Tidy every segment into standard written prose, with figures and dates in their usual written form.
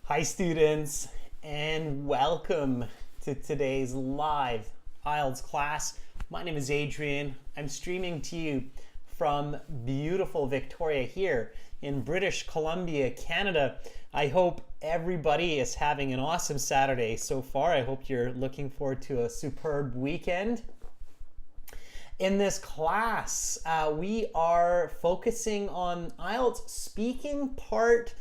Hi students, and welcome to today's live IELTS class. My name is Adrian. I'm streaming to you from beautiful Victoria here in British Columbia, Canada. I hope everybody is having an awesome Saturday so far. I hope you're looking forward to a superb weekend. In this class, we are focusing on IELTS speaking part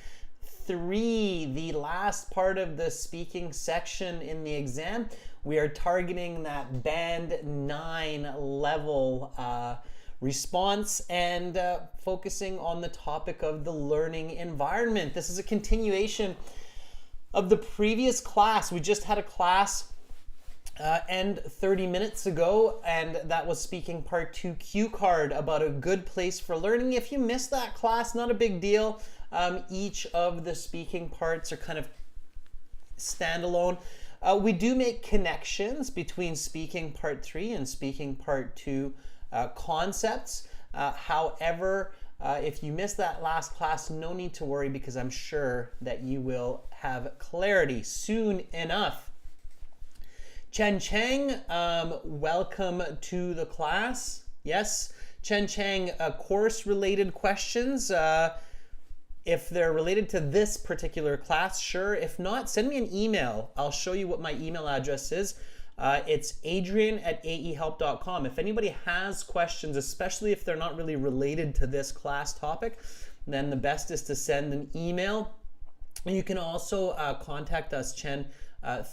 3, the last part of the speaking section in the exam. We are targeting that band 9 level response and focusing on the topic of the learning environment. This is a continuation of the previous class. We just had a class end 30 minutes ago, and that was speaking part 2 cue card about a good place for learning. If you missed that class, not a big deal. Each of the speaking parts are kind of standalone. We do make connections between speaking part 3 and speaking part 2 concepts. However, if you missed that last class, no need to worry, because I'm sure that you will have clarity soon enough. Chen Chang, welcome to the class. Yes, Chen Chang, course-related questions. If they're related to this particular class, sure. If not, send me an email. I'll show you what my email address is. It's adrian@aehelp.com. If anybody has questions, especially if they're not really related to this class topic, then the best is to send an email. You can also contact us, Chen,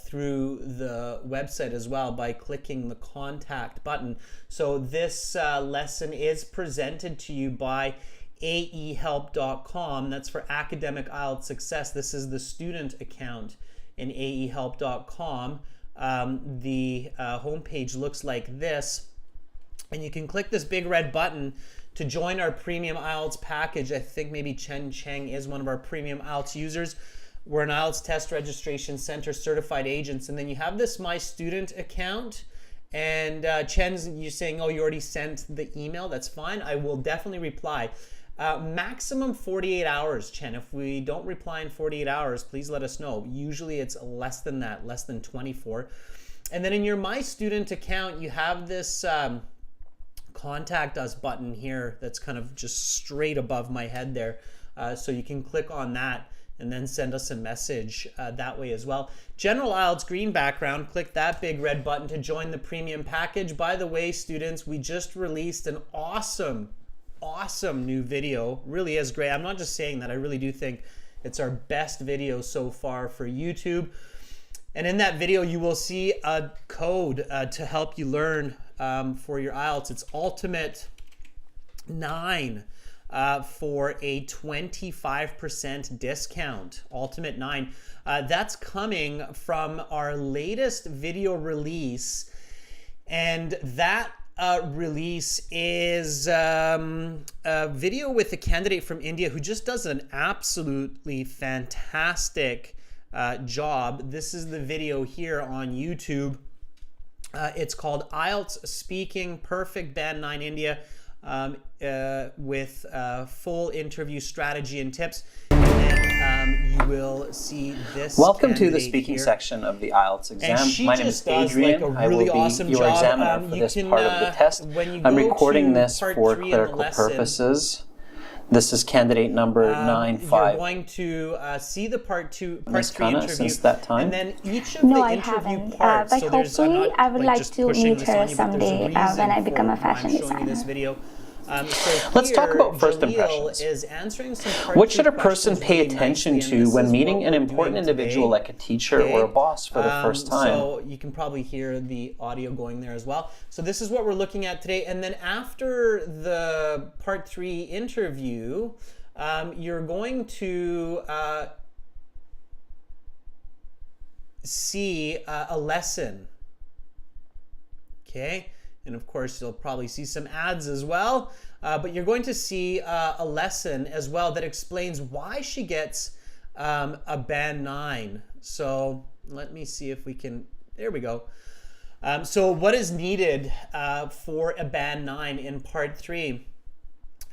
through the website as well by clicking the contact button. So this lesson is presented to you by aehelp.com. That's for academic IELTS success. This is the student account in aehelp.com. The homepage looks like this, and you can click this big red button to join our premium IELTS package. I think maybe Chen Chang is one of our premium IELTS users. We're an IELTS Test Registration Center certified agents, and then you have this My Student account. And Chen's, you're saying, oh, you already sent the email. That's fine. I will definitely reply. Maximum 48 hours, Chen. If we don't reply in 48 hours, please let us know. Usually it's less than that, less than 24. And then in your My Student account, you have this contact us button here that's kind of just straight above my head there. So you can click on that and then send us a message that way as well. General IELTS green background, click that big red button to join the premium package. By the way, students, we just released an awesome new video. Really is great. I'm not just saying that. I really do think it's our best video so far for YouTube. And in that video, you will see a code to help you learn for your IELTS. It's Ultimate 9 for a 25% discount. Ultimate 9. That's coming from our latest video release, and that release is a video with a candidate from India who just does an absolutely fantastic job. This is the video here on YouTube. It's called IELTS Speaking Perfect Band 9 India, with full interview strategy and tips. And then you will see this. Welcome to the speaking section of the IELTS exam. My name is Adrian. I will be your examiner for this part of the test. I'm recording this for clerical purposes. This is candidate number 95. You're going to see the part 3 interview, since that time. and then each of the interview parts. But so hopefully, I would like to meet her someday when I become a fashion designer. This video. Let's talk about first impressions. What should a person pay attention to when meeting an important individual like a teacher or a boss for the first time? So you can probably hear the audio going there as well. So this is what we're looking at today. And then after the part 3 interview, you're going to see a lesson. Okay. And of course, you'll probably see some ads as well. But you're going to see a lesson as well that explains why she gets a band 9. So let me see if we can, there we go. So what is needed for a band 9 in part 3?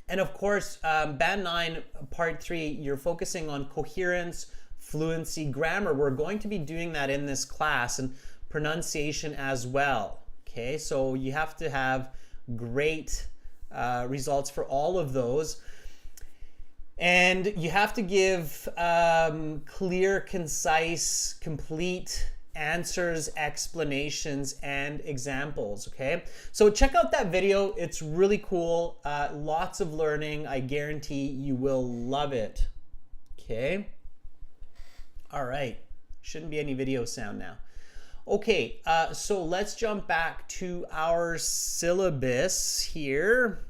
And of course, band 9, part 3, you're focusing on coherence, fluency, grammar. We're going to be doing that in this class, and pronunciation as well. Okay, so you have to have great results for all of those. And you have to give clear, concise, complete answers, explanations, and examples, okay? So check out that video. It's really cool. Lots of learning. I guarantee you will love it, okay? All right. Shouldn't be any video sound now. Okay, so let's jump back to our syllabus here.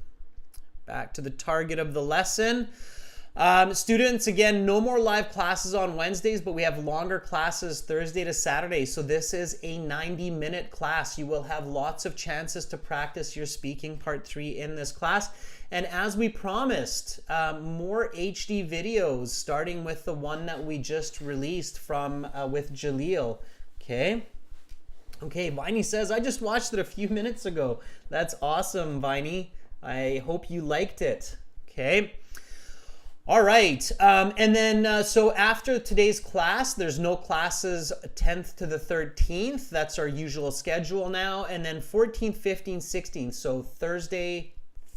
Back to the target of the lesson. Students, again, no more live classes on Wednesdays, but we have longer classes Thursday to Saturday. So this is a 90-minute class. You will have lots of chances to practice your speaking part 3 in this class. And as we promised, more HD videos, starting with the one that we just released from with Jaleel. Okay. Okay, Viney says, I just watched it a few minutes ago. That's awesome, Viney. I hope you liked it. Okay. All right. And then, so after today's class, there's no classes 10th to the 13th. That's our usual schedule now. And then 14th, 15th, 16th. So Thursday,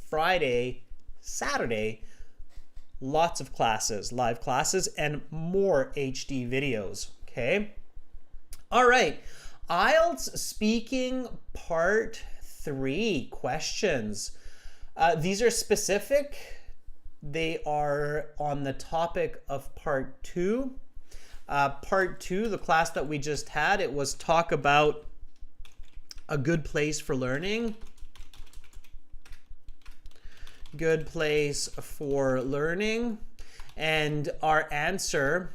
Friday, Saturday, lots of classes, live classes, and more HD videos. Okay. All right. IELTS speaking part 3 questions. These are specific. They are on the topic of part 2. Part 2, the class that we just had, it was talk about a good place for learning. Good place for learning. And our answer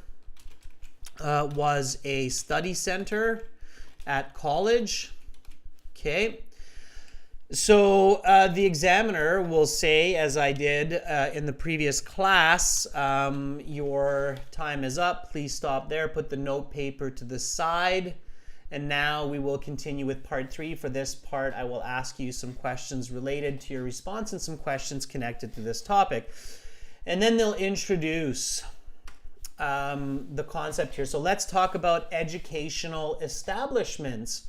was a study center at college. Okay. So the examiner will say, as I did in the previous class, your time is up. Please stop there. Put the note paper to the side. And now we will continue with part 3. For this part, I will ask you some questions related to your response and some questions connected to this topic. And then they'll introduce the concept here. So let's talk about educational establishments.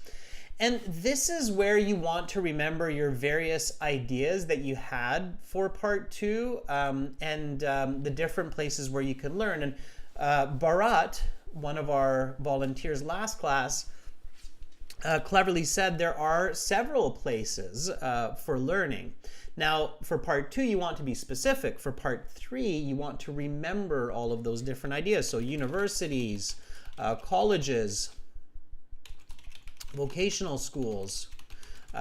And this is where you want to remember your various ideas that you had for part 2 and the different places where you can learn. And Bharat, one of our volunteers last class, cleverly said there are several places for learning. Now, for part 2, you want to be specific. For part 3, you want to remember all of those different ideas. So universities, colleges, vocational schools,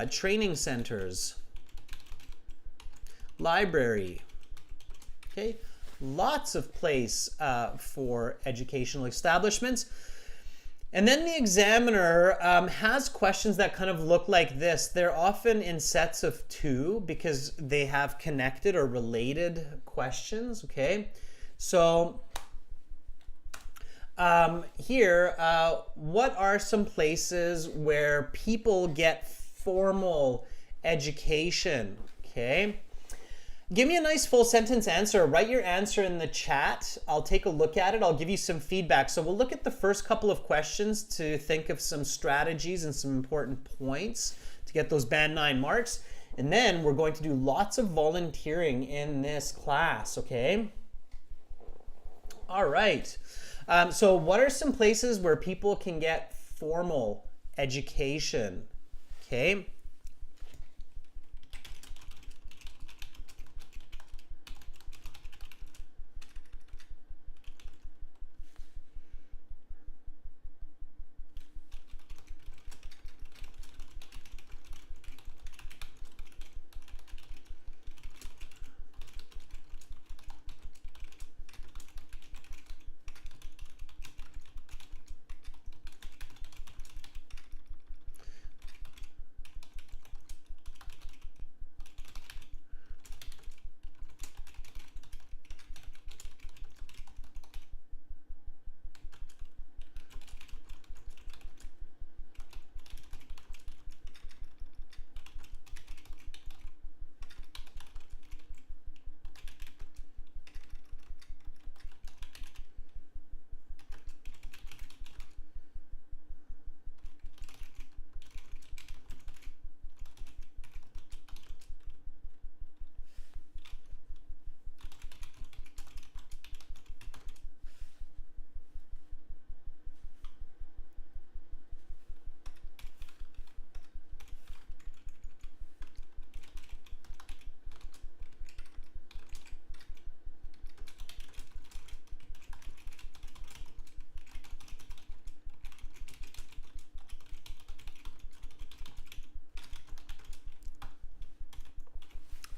training centers, library. Okay, lots of place for educational establishments. And then the examiner has questions that kind of look like this. They're often in sets of 2 because they have connected or related questions, okay? So here, what are some places where people get formal education, okay? Give me a nice full sentence answer. Write your answer in the chat. I'll take a look at it. I'll give you some feedback. So we'll look at the first couple of questions to think of some strategies and some important points to get those band 9 marks. And then we're going to do lots of volunteering in this class, okay? All right. So what are some places where people can get formal education, okay?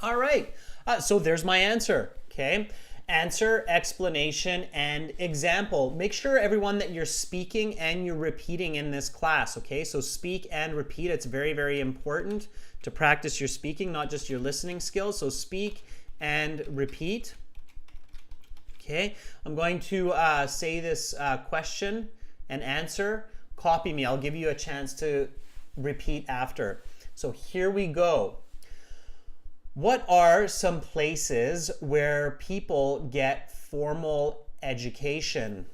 All right, so there's my answer, okay? Answer, explanation, and example. Make sure, everyone, that you're speaking and you're repeating in this class, okay? So speak and repeat. It's very, very important to practice your speaking, not just your listening skills. So speak and repeat. Okay, I'm going to say this question and answer. Copy me. I'll give you a chance to repeat after. So here we go. What are some places where people get formal education?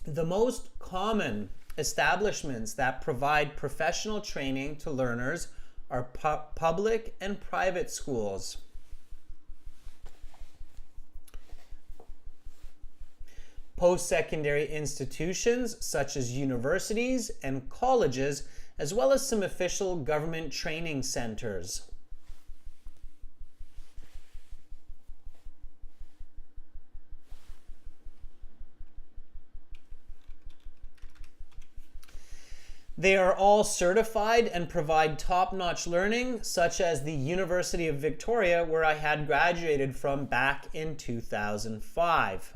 The most common establishments that provide professional training to learners are public and private schools. Post-secondary institutions such as universities and colleges, as well as some official government training centers. They are all certified and provide top-notch learning, such as the University of Victoria, where I had graduated from back in 2005.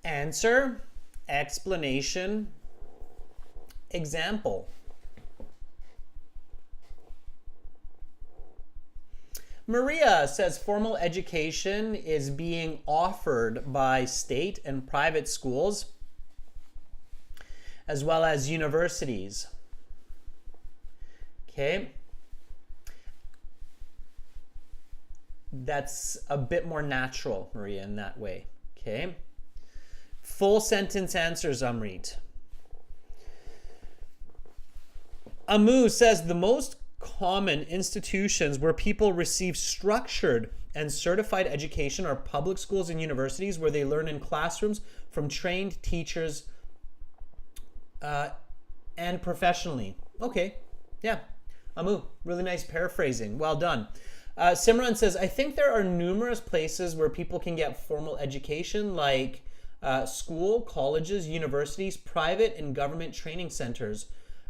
Answer, explanation, example. Maria says formal education is being offered by state and private schools, as well as universities. Okay. That's a bit more natural, Maria, in that way. Okay. Full sentence answers, Amrit. Amu says the most common institutions where people receive structured and certified education are public schools and universities, where they learn in classrooms from trained teachers and professionally. Okay, yeah. Amu, really nice paraphrasing. Well done. Simran says, I think there are numerous places where people can get formal education, like school, colleges, universities, private and government training centers.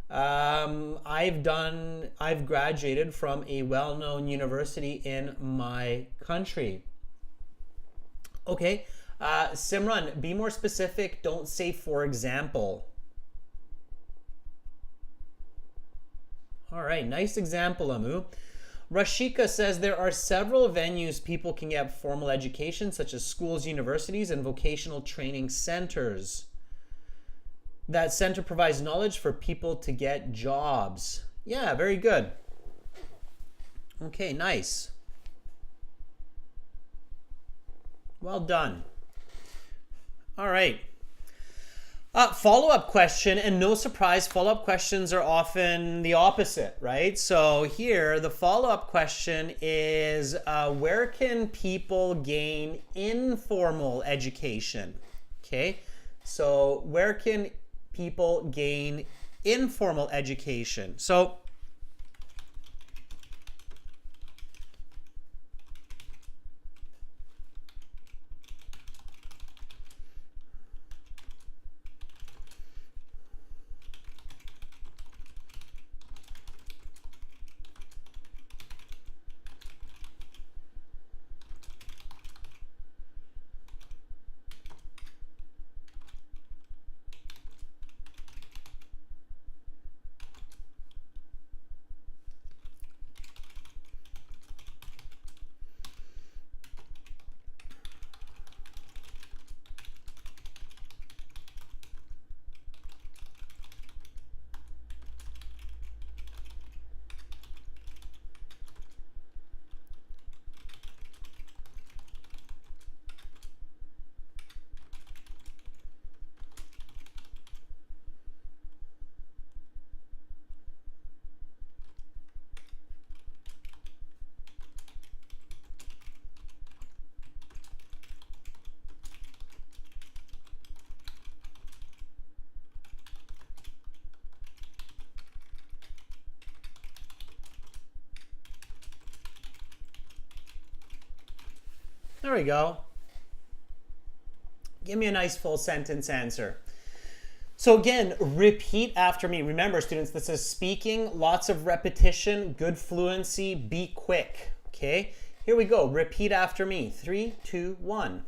I've graduated from a well-known university in my country. Okay, Simran, be more specific. Don't say for example. All right, nice example, Amu. Rashika says there are several venues people can get formal education, such as schools, universities, and vocational training centers. That center provides knowledge for people to get jobs. Yeah, very good. Okay, nice. Well done. All right. Follow-up question, and no surprise, follow-up questions are often the opposite, right? So here, the follow-up question is, where can people gain informal education? Okay, so where can people gain informal education? So there we go. Give me a nice full sentence answer. So again, repeat after me. Remember, students, this is speaking, lots of repetition, good fluency, be quick. Okay, here we go. Repeat after me. 3, 2, 1.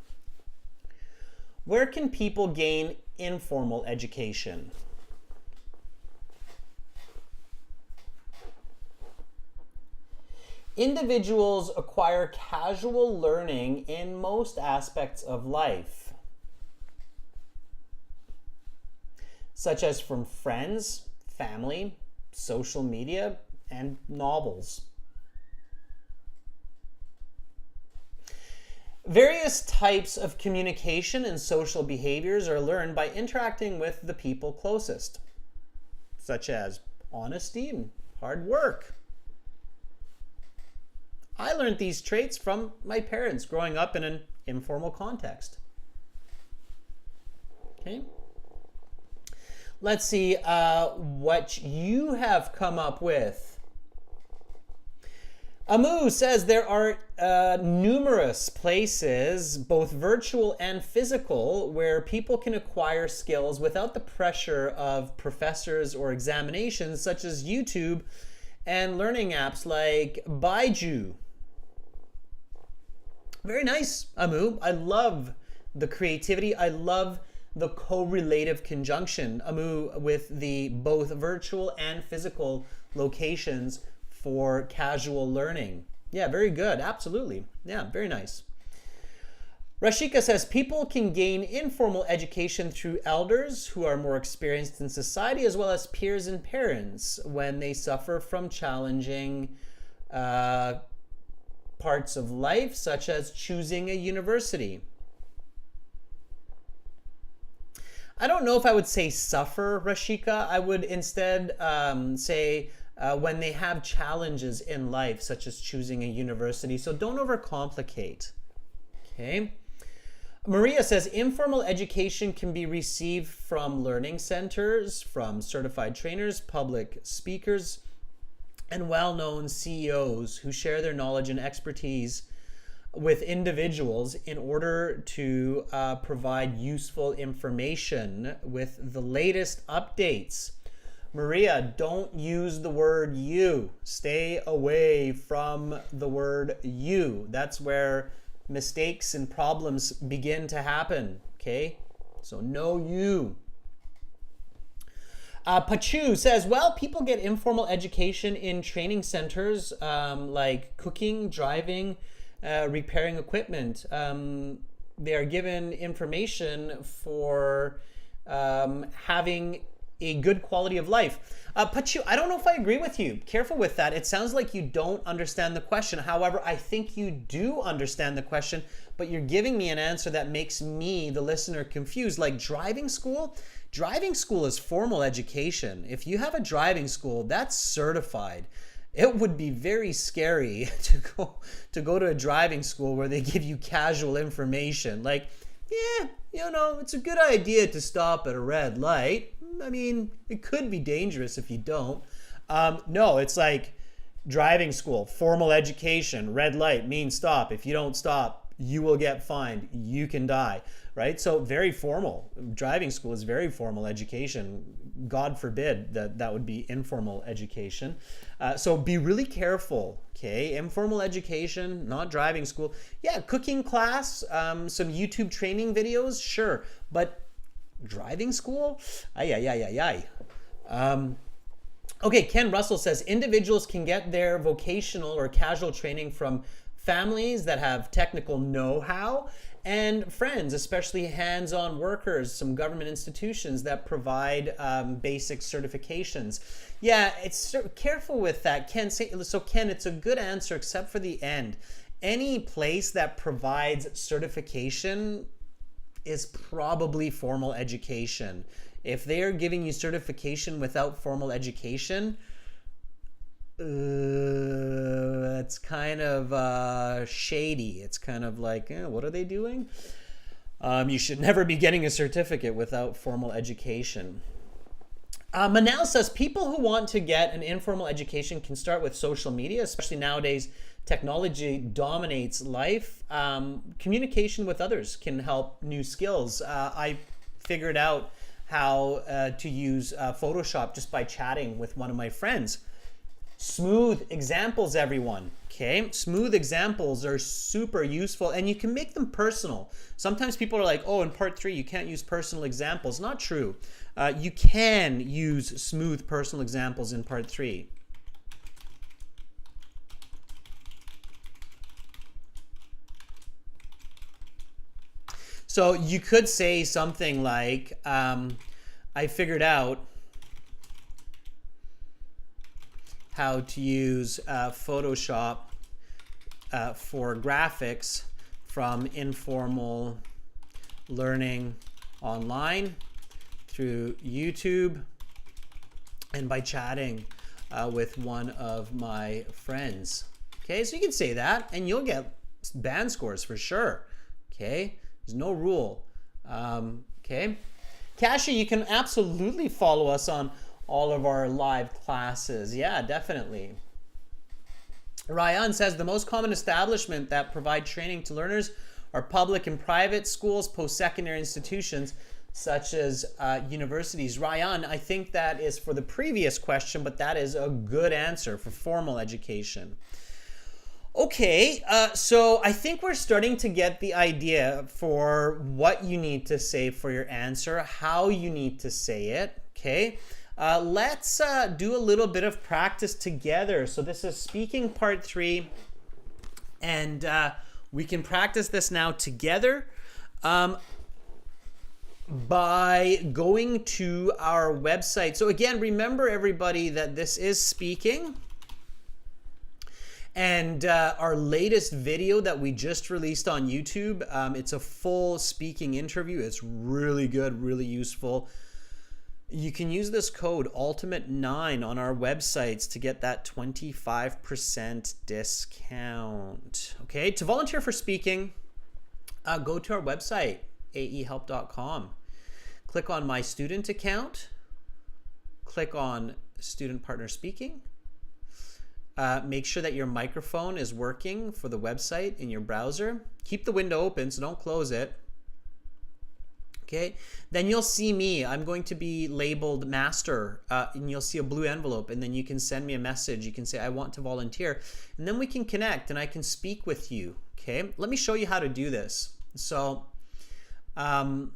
Where can people gain informal education? Individuals acquire casual learning in most aspects of life, such as from friends, family, social media, and novels. Various types of communication and social behaviors are learned by interacting with the people closest, such as honesty and hard work. I learned these traits from my parents growing up in an informal context. Okay. Let's see what you have come up with. Amu says there are numerous places, both virtual and physical, where people can acquire skills without the pressure of professors or examinations, such as YouTube and learning apps like Baiju. Very nice, Amu. I love the creativity. I love the correlative conjunction, Amu, with the both virtual and physical locations for casual learning. Yeah, very good. Absolutely. Yeah, very nice. Rashika says people can gain informal education through elders who are more experienced in society, as well as peers and parents when they suffer from challenging parts of life, such as choosing a university. I don't know if I would say suffer, Rashika. I would instead say when they have challenges in life, such as choosing a university. So don't overcomplicate. Okay. Maria says informal education can be received from learning centers, from certified trainers, public speakers, and well-known CEOs who share their knowledge and expertise with individuals in order to provide useful information with the latest updates. Maria, don't use the word you. Stay away from the word you. That's where mistakes and problems begin to happen, okay? So no you. Pachu says, well, people get informal education in training centers like cooking, driving, repairing equipment. They are given information for having a good quality of life. Pachu, I don't know if I agree with you. Careful with that. It sounds like you don't understand the question. However, I think you do understand the question, but you're giving me an answer that makes me, the listener, confused. Like driving school? Driving school is formal education. If you have a driving school, that's certified. It would be very scary to go to a driving school where they give you casual information. Like, yeah, you know, it's a good idea to stop at a red light. I mean, it could be dangerous if you don't. No, it's like driving school, formal education, red light means stop. If you don't stop, you will get fined. You can die, right? So very formal. Driving school is very formal education. God forbid that would be informal education. So be really careful, okay? Informal education, not driving school. Yeah, cooking class, some YouTube training videos, sure. But driving school? Okay, Ken Russell says individuals can get their vocational or casual training from families that have technical know-how and friends, especially hands-on workers, some government institutions that provide basic certifications. Yeah, it's careful with that. Ken, it's a good answer except for the end. Any place that provides certification is probably formal education. If they are giving you certification without formal education, it's kind of shady. It's kind of like, what are they doing? You should never be getting a certificate without formal education. Manal says, people who want to get an informal education can start with social media, especially nowadays. Technology dominates life. Communication with others can help new skills. I figured out how to use Photoshop just by chatting with one of my friends. Smooth examples, everyone. Okay, smooth examples are super useful, and you can make them personal. Sometimes people are like, oh, in part 3 you can't use personal examples. Not true. You can use smooth personal examples in part 3. So you could say something like, I figured out how to use Photoshop for graphics from informal learning online through YouTube and by chatting with one of my friends. Okay, so you can say that and you'll get band scores for sure. Okay, there's no rule. Okay, Kasia, you can absolutely follow us on all of our live classes. Yeah, definitely. Ryan says the most common establishment that provide training to learners are public and private schools, post-secondary institutions such as universities. Ryan, I think that is for the previous question, but that is a good answer for formal education. Okay, so I think we're starting to get the idea for what you need to say for your answer, how you need to say it, okay? Let's do a little bit of practice together. So this is speaking part 3, and we can practice this now together by going to our website. So again, remember everybody that this is speaking, and our latest video that we just released on YouTube, it's a full speaking interview. It's really good, really useful. You can use this code ULTIMATE9 on our websites to get that 25% discount. Okay, to volunteer for speaking, go to our website, aehelp.com. Click on My Student Account. Click on Student Partner Speaking. Make sure that your microphone is working for the website in your browser. Keep the window open, so don't close it. Okay, then you'll see me. I'm going to be labeled master, and you'll see a blue envelope, and then you can send me a message. You can say, I want to volunteer, and then we can connect and I can speak with you. Okay, let me show you how to do this. So, okay,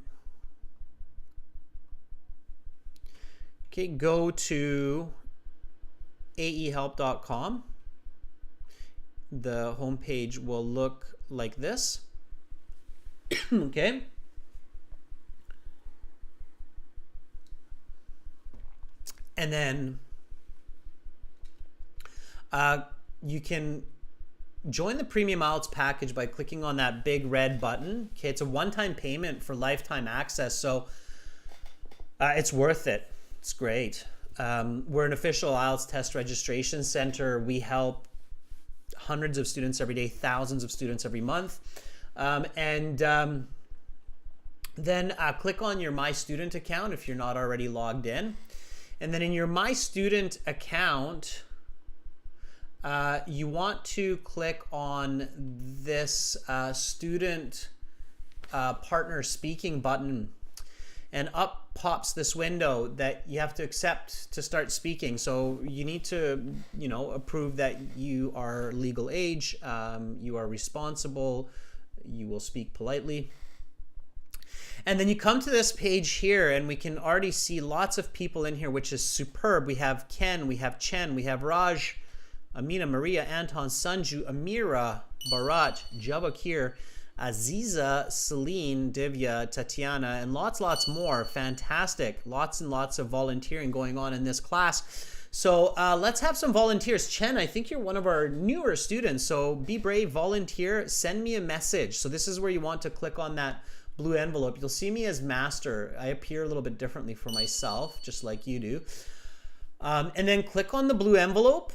go to aehelp.com. The homepage will look like this. Okay. And then you can join the Premium IELTS package by clicking on that big red button. Okay, it's a one-time payment for lifetime access, so it's worth it. It's great. We're an official IELTS test registration center. We help hundreds of students every day, thousands of students every month. Then click on your My Student account if you're not already logged in. And then in your My Student account, you want to click on this Student Partner Speaking button, and up pops this window that you have to accept to start speaking. So you need to, approve that you are legal age, you are responsible, you will speak politely. And then you come to this page here, and we can already see lots of people in here, which is superb. We have Ken, we have Chen, we have Raj, Amina, Maria, Anton, Sanju, Amira, Bharat, Javakir, Aziza, Celine, Divya, Tatiana, and lots more. Fantastic. Lots and lots of volunteering going on in this class. So let's have some volunteers. Chen, I think you're one of our newer students, so be brave, volunteer, send me a message. So this is where you want to click on that blue envelope. You'll see me as master. I appear a little bit differently for myself, just like you do. And then click on the blue envelope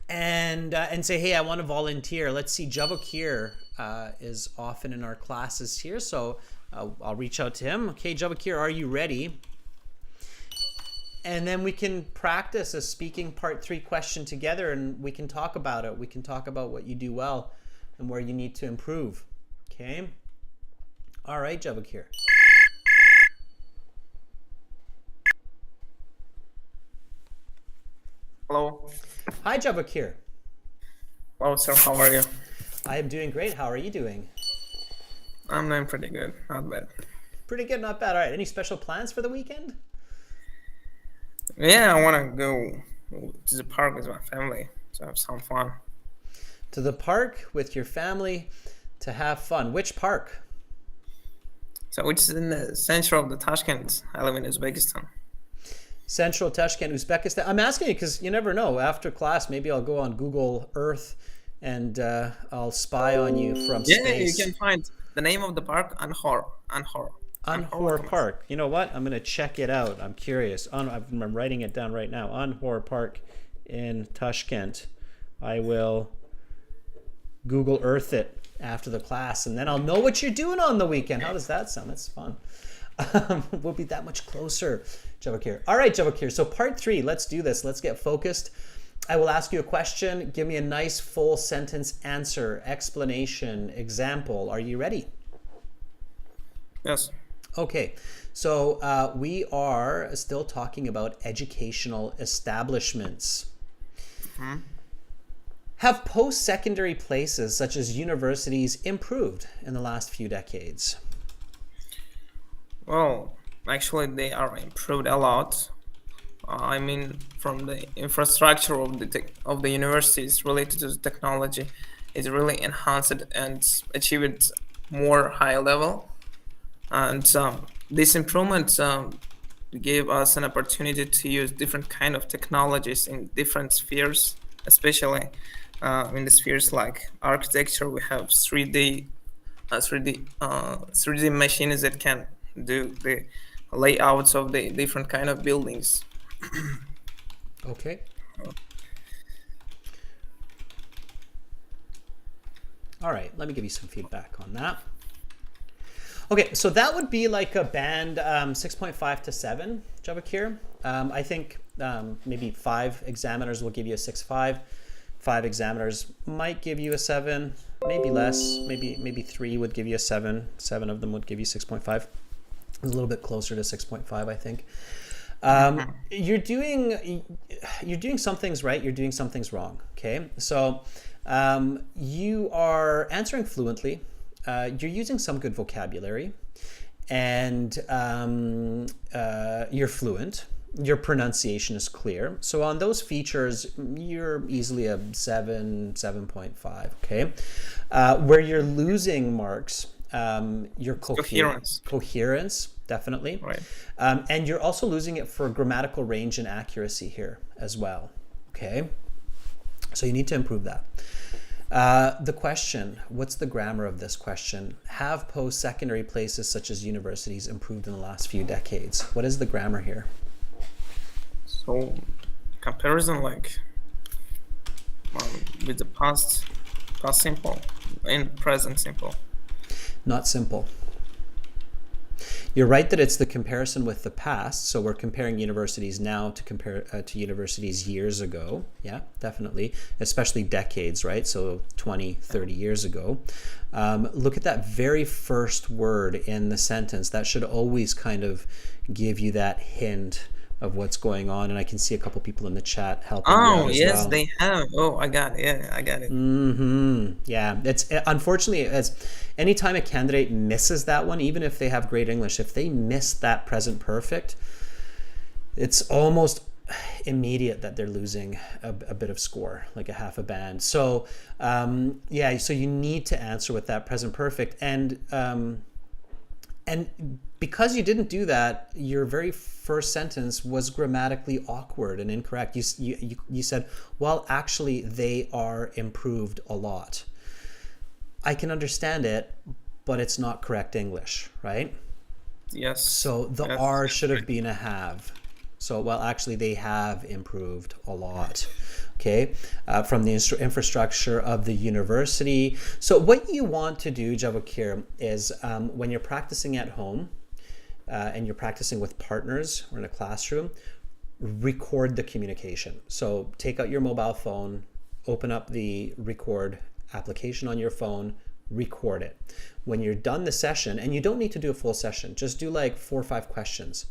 and say, hey, I want to volunteer. Let's see, Javakir is often in our classes here, so I'll reach out to him. Okay, Javakir, are you ready? And then we can practice a speaking part 3 question together, and we can talk about it. We can talk about what you do well and where you need to improve. Okay? All right, Javakir. Hello. Hi, Javakir. Hello, sir. How are you? I am doing great. How are you doing? I'm doing pretty good. Not bad. Pretty good, not bad. All right. Any special plans for the weekend? Yeah, I want to go to the park with my family to have some fun. To the park with your family to have fun. Which park? So which is in the center of the Tashkent. I live in Uzbekistan. Central Tashkent, Uzbekistan. I'm asking you because you never know. After class, maybe I'll go on Google Earth and I'll spy on you from space. Yeah, you can find the name of the park, Anhor Park. You know what? I'm going to check it out. I'm curious. I'm writing it down right now. Anhor Park in Tashkent. I will Google Earth it after the class, and then I'll know what you're doing on the weekend. How does that sound? That's fun. We'll be that much closer, Javakir. All right, Javakir. So part 3, let's do this. Let's get focused. I will ask you a question. Give me a nice full sentence answer, explanation, example. Are you ready? Yes. Okay, so we are still talking about educational establishments. Mm-hmm. Have post-secondary places such as universities improved in the last few decades? Well, actually, they are improved a lot. I mean, from the infrastructure of the universities related to technology, is really enhanced and achieved more high level. And this improvement gave us an opportunity to use different kind of technologies in different spheres, especially in the spheres like architecture. We have 3D machines that can do the layouts of the different kind of buildings. Okay. All right, let me give you some feedback on that. Okay, so that would be like a band 6.5 to 7, Javakir. I think maybe 5 examiners will give you a 6.5. 5 examiners might give you a 7, maybe less. Maybe 3 would give you a 7. 7 of them would give you 6.5. It's a little bit closer to 6.5, I think. You're doing some things right. You're doing some things wrong. Okay, so you are answering fluently. You're using some good vocabulary, and you're fluent. Your pronunciation is clear. So on those features, you're easily a 7, 7.5. Okay, where you're losing marks, your coherence, definitely. Right. And you're also losing it for grammatical range and accuracy here as well. Okay, so you need to improve that. The question, what's the grammar of this question? Have post-secondary places such as universities improved in the last few decades? What is the grammar here? So, comparison like with the past simple and present simple. Not simple. You're right that it's the comparison with the past. So we're comparing universities now to compare to universities years ago. Yeah, definitely. Especially decades, right? So 20, 30 years ago. Look at that very first word in the sentence. That should always kind of give you that hint of what's going on. And I can see a couple people in the chat helping you out as yes, well. they have. Oh, I got it. Yeah, I got it. Yeah, it's unfortunately, as anytime a candidate misses that one, even if they have great English, if they miss that present perfect, it's almost immediate that they're losing a bit of score, like a half a band. So yeah, so you need to answer with that present perfect, and because you didn't do that, your very first sentence was grammatically awkward and incorrect. You said, well, actually, they are improved a lot. I can understand it, but it's not correct English, right? Yes. So the R should have been a have. So, well, actually, they have improved a lot, okay, from the infrastructure of the university. So what you want to do, Javakir, is when you're practicing at home and you're practicing with partners or in a classroom, record the communication. So take out your mobile phone, open up the record application on your phone, record it. When you're done the session, and you don't need to do a full session, just do like 4 or 5 questions.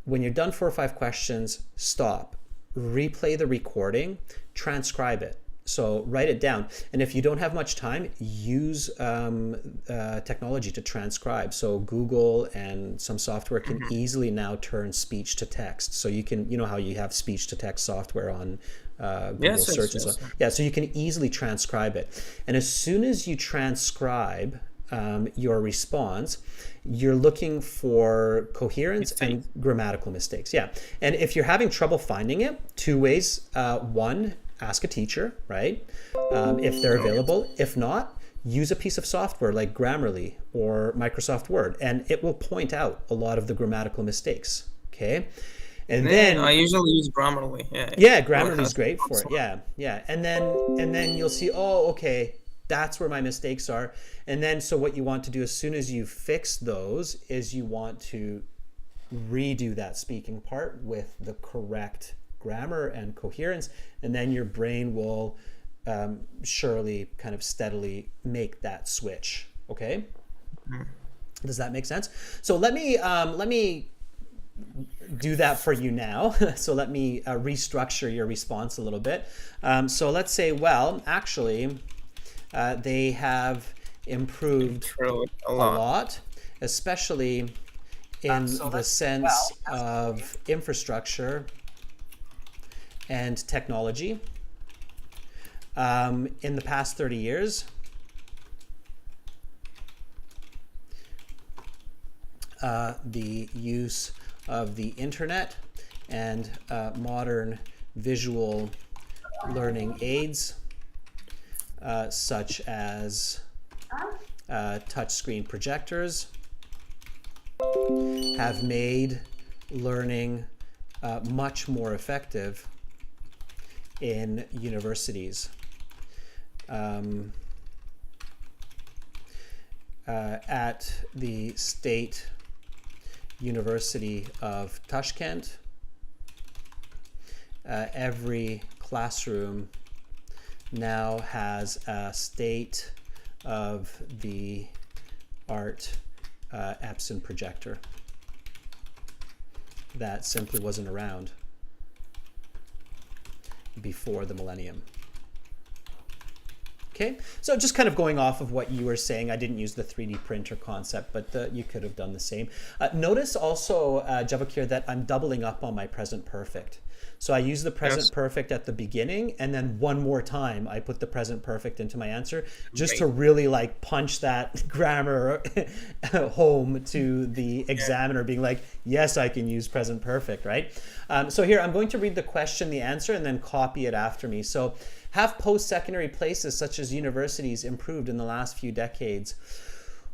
When you're done 4 or 5 questions, stop, replay the recording, transcribe it. So write it down. And if you don't have much time, use technology to transcribe. So Google and some software can easily now turn speech to text. So you can, you know how you have speech to text software on Google search and so on. Yeah, so you can easily transcribe it. And as soon as you transcribe your response, you're looking for coherence and grammatical mistakes. Yeah. And if you're having trouble finding it, 2 ways. One, ask a teacher, right? If they're available. If not, use a piece of software like Grammarly or Microsoft Word, and it will point out a lot of the grammatical mistakes. Okay. And then I usually use Grammarly. Yeah, Grammarly is great for it. Yeah. And then you'll see, oh, okay, that's where my mistakes are. And then so what you want to do as soon as you fix those is you want to redo that speaking part with the correct grammar and coherence, and then your brain will surely kind of steadily make that switch. Okay. Does that make sense? So let me do that for you now. So let me restructure your response a little bit. So let's say, well, actually, they have improved a lot, especially in the sense of infrastructure and technology. In the past 30 years, the use of the internet and modern visual learning aids, such as touchscreen projectors, have made learning much more effective in universities. At the State University of Tashkent, every classroom now has a state-of-the-art Epson projector that simply wasn't around before the millennium. Okay, so just kind of going off of what you were saying, I didn't use the 3D printer concept, but you could have done the same. Notice also, Javakir, that I'm doubling up on my present perfect. So I use the present perfect at the beginning, and then one more time I put the present perfect into my answer, just to really like punch that grammar home to the examiner, being like, yes, I can use present perfect, right? So here, I'm going to read the question, the answer, and then copy it after me. So, have post-secondary places such as universities improved in the last few decades?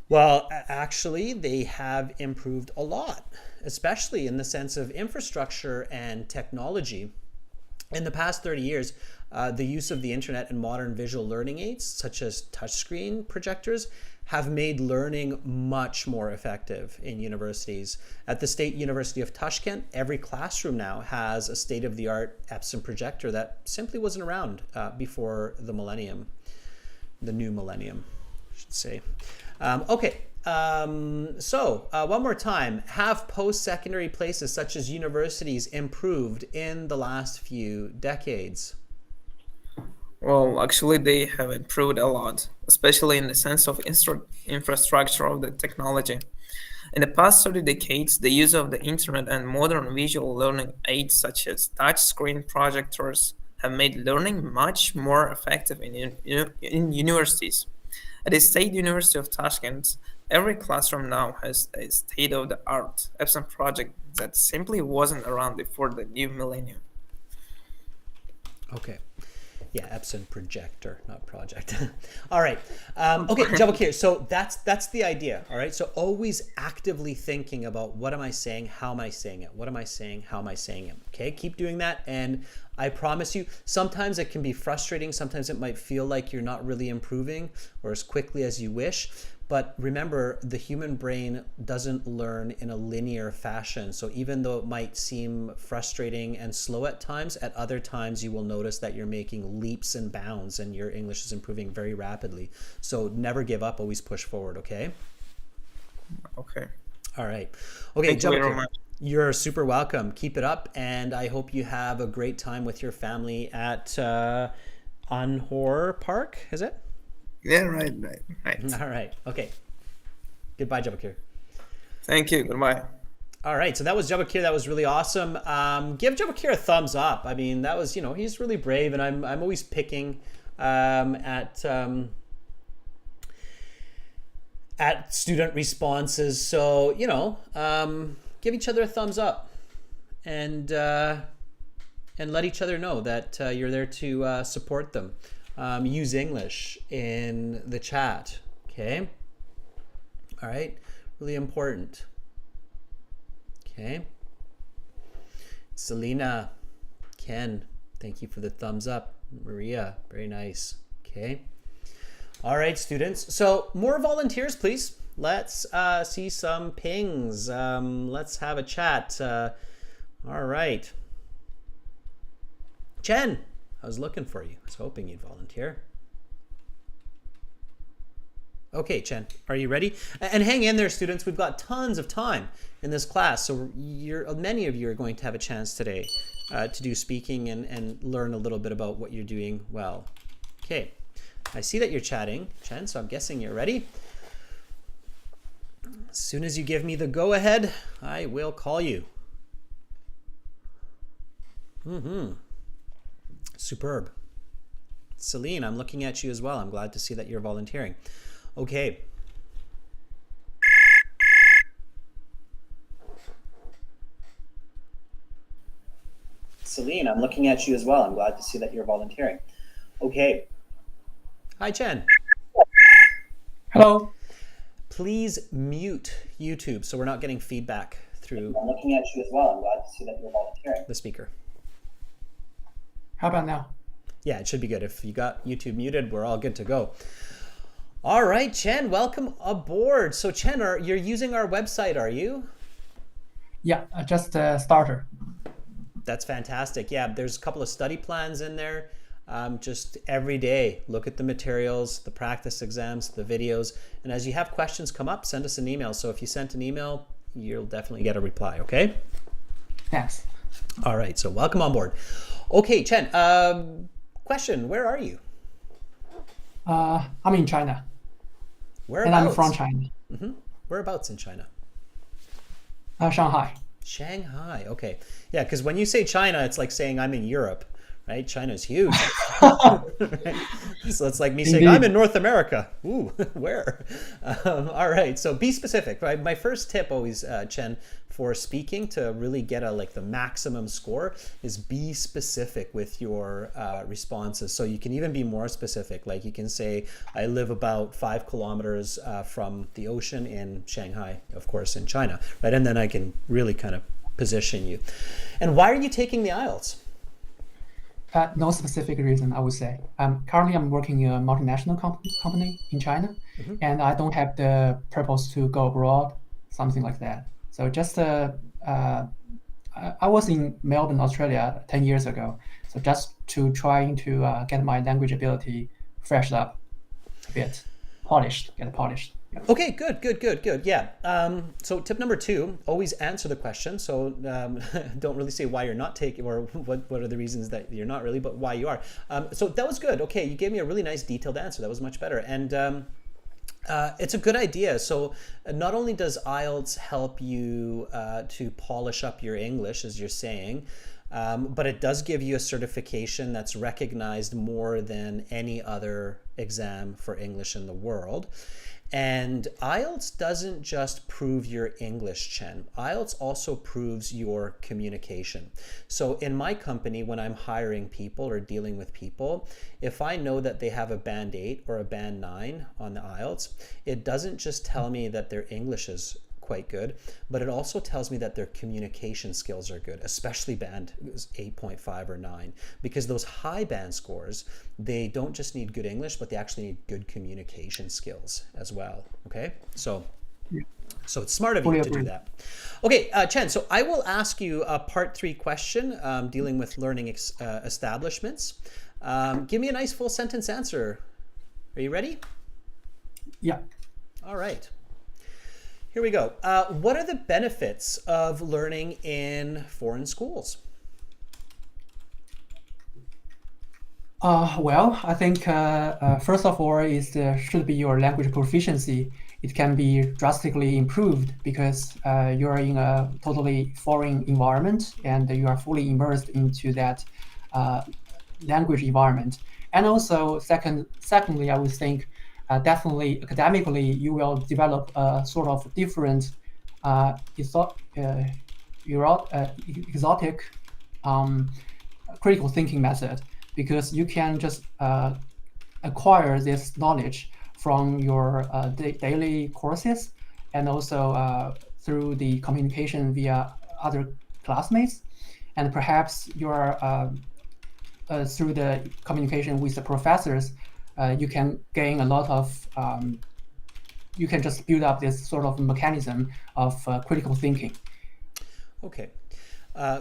Well, actually, they have improved a lot, especially in the sense of infrastructure and technology. In the past 30 years, the use of the internet and modern visual learning aids, such as touchscreen projectors, have made learning much more effective in universities. At the State University of Tashkent, every classroom now has a state-of-the-art Epson projector that simply wasn't around before the millennium, the new millennium, I should say. So one more time, have post-secondary places such as universities improved in the last few decades? Well, actually, they have improved a lot, especially in the sense of infrastructure of the technology. In the past 30 decades, the use of the internet and modern visual learning aids such as touchscreen projectors have made learning much more effective in universities. At the State University of Tashkent, every classroom now has a state-of-the-art Epson project that simply wasn't around before the new millennium. Okay. Yeah, Epson projector, not project. All right. Okay, Javakir. So that's the idea. All right. So always actively thinking about what am I saying? How am I saying it? What am I saying? How am I saying it? Okay. Keep doing that. And I promise you, sometimes it can be frustrating. Sometimes it might feel like you're not really improving or as quickly as you wish. But remember, the human brain doesn't learn in a linear fashion. So even though it might seem frustrating and slow at times, at other times you will notice that you're making leaps and bounds and your English is improving very rapidly. So never give up, always push forward, okay? Okay. All right. Okay, Thank you very much. You're super welcome. Keep it up, and I hope you have a great time with your family at Anhor Park, is it? Yeah, right. All right. Okay. Goodbye, Jabakir. Thank you. Goodbye. All right. So that was Jabakir. That was really awesome. Give Jabakir a thumbs up. I mean, that was, he's really brave, and I'm always picking at student responses. So, give each other a thumbs up and let each other know that you're there to support them. Use English in the chat. Okay. All right. Really important. Okay. Selena, Ken, thank you for the thumbs up. Maria, very nice. Okay. All right, students. So more volunteers, please. Let's see some pings. Let's have a chat. All right. Chen, I was looking for you. I was hoping you'd volunteer. Okay, Chen, are you ready? And hang in there, students. We've got tons of time in this class. So many of you are going to have a chance today to do speaking and learn a little bit about what you're doing well. Okay, I see that you're chatting, Chen, so I'm guessing you're ready. As soon as you give me the go-ahead, I will call you. Superb. Celine, I'm looking at you as well. I'm glad to see that you're volunteering. Okay. Celine, I'm looking at you as well. I'm glad to see that you're volunteering. Okay. Hi, Chen. Hello. Please mute YouTube so we're not getting feedback through. I'm looking at you as well. I'm glad to see that you're volunteering. The speaker. How about now? Yeah, it should be good. If you got YouTube muted, we're all good to go. All right, Chen, welcome aboard. So Chen, you're using our website, are you? Yeah, just a starter. That's fantastic. Yeah, there's a couple of study plans in there. Just every day, look at the materials, the practice exams, the videos. And as you have questions come up, send us an email. So if you sent an email, you'll definitely get a reply, okay? Thanks. All right, so welcome on board. Okay, Chen, question, where are you? I'm in China. Whereabouts? And I'm from China. Mm-hmm. Whereabouts in China? Shanghai. Shanghai, okay. Yeah, because when you say China, it's like saying I'm in Europe, right? China's huge. Right? So it's like me saying I'm in North America. Ooh, where? All right, so be specific. Right? My first tip always, Chen, for speaking to really get the maximum score is be specific with your responses. So you can even be more specific. Like you can say, I live about 5 kilometers from the ocean in Shanghai, of course, in China, right? And then I can really kind of position you. And why are you taking the IELTS? No specific reason, I would say. Currently, I'm working in a multinational company in China, and I don't have the purpose to go abroad, something like that. So just, I was in Melbourne, Australia 10 years ago. So just to trying to get my language ability freshed up a bit, get polished. Yeah. Okay, good. Yeah. So tip number 2, always answer the question. So don't really say why you're not taking, or what are the reasons that you're not really, but why you are. So that was good. Okay, you gave me a really nice detailed answer. That was much better. And it's a good idea. So not only does IELTS help you to polish up your English, as you're saying, but it does give you a certification that's recognized more than any other exam for English in the world. And IELTS doesn't just prove your English, Chen. IELTS also proves your communication. So in my company, when I'm hiring people or dealing with people, if I know that they have a band 8 or a band 9 on the IELTS, it doesn't just tell me that their English is quite good, but it also tells me that their communication skills are good, especially band 8.5 or 9, because those high band scores, they don't just need good English, but they actually need good communication skills as well. Okay, so it's smart of you to do that. Okay, Chen, so I will ask you a part 3 question dealing with learning establishments. Give me a nice full sentence answer. Are you ready? Yeah. All right. Here we go. What are the benefits of learning in foreign schools? Well, I think first of all, should be your language proficiency. It can be drastically improved because you are in a totally foreign environment and you are fully immersed into that language environment. And also, secondly, I would think definitely academically, you will develop a sort of different exotic critical thinking method, because you can just acquire this knowledge from your daily courses and also through the communication via other classmates, and perhaps your through the communication with the professors, you can gain a lot of, you can just build up this sort of mechanism of critical thinking. Okay.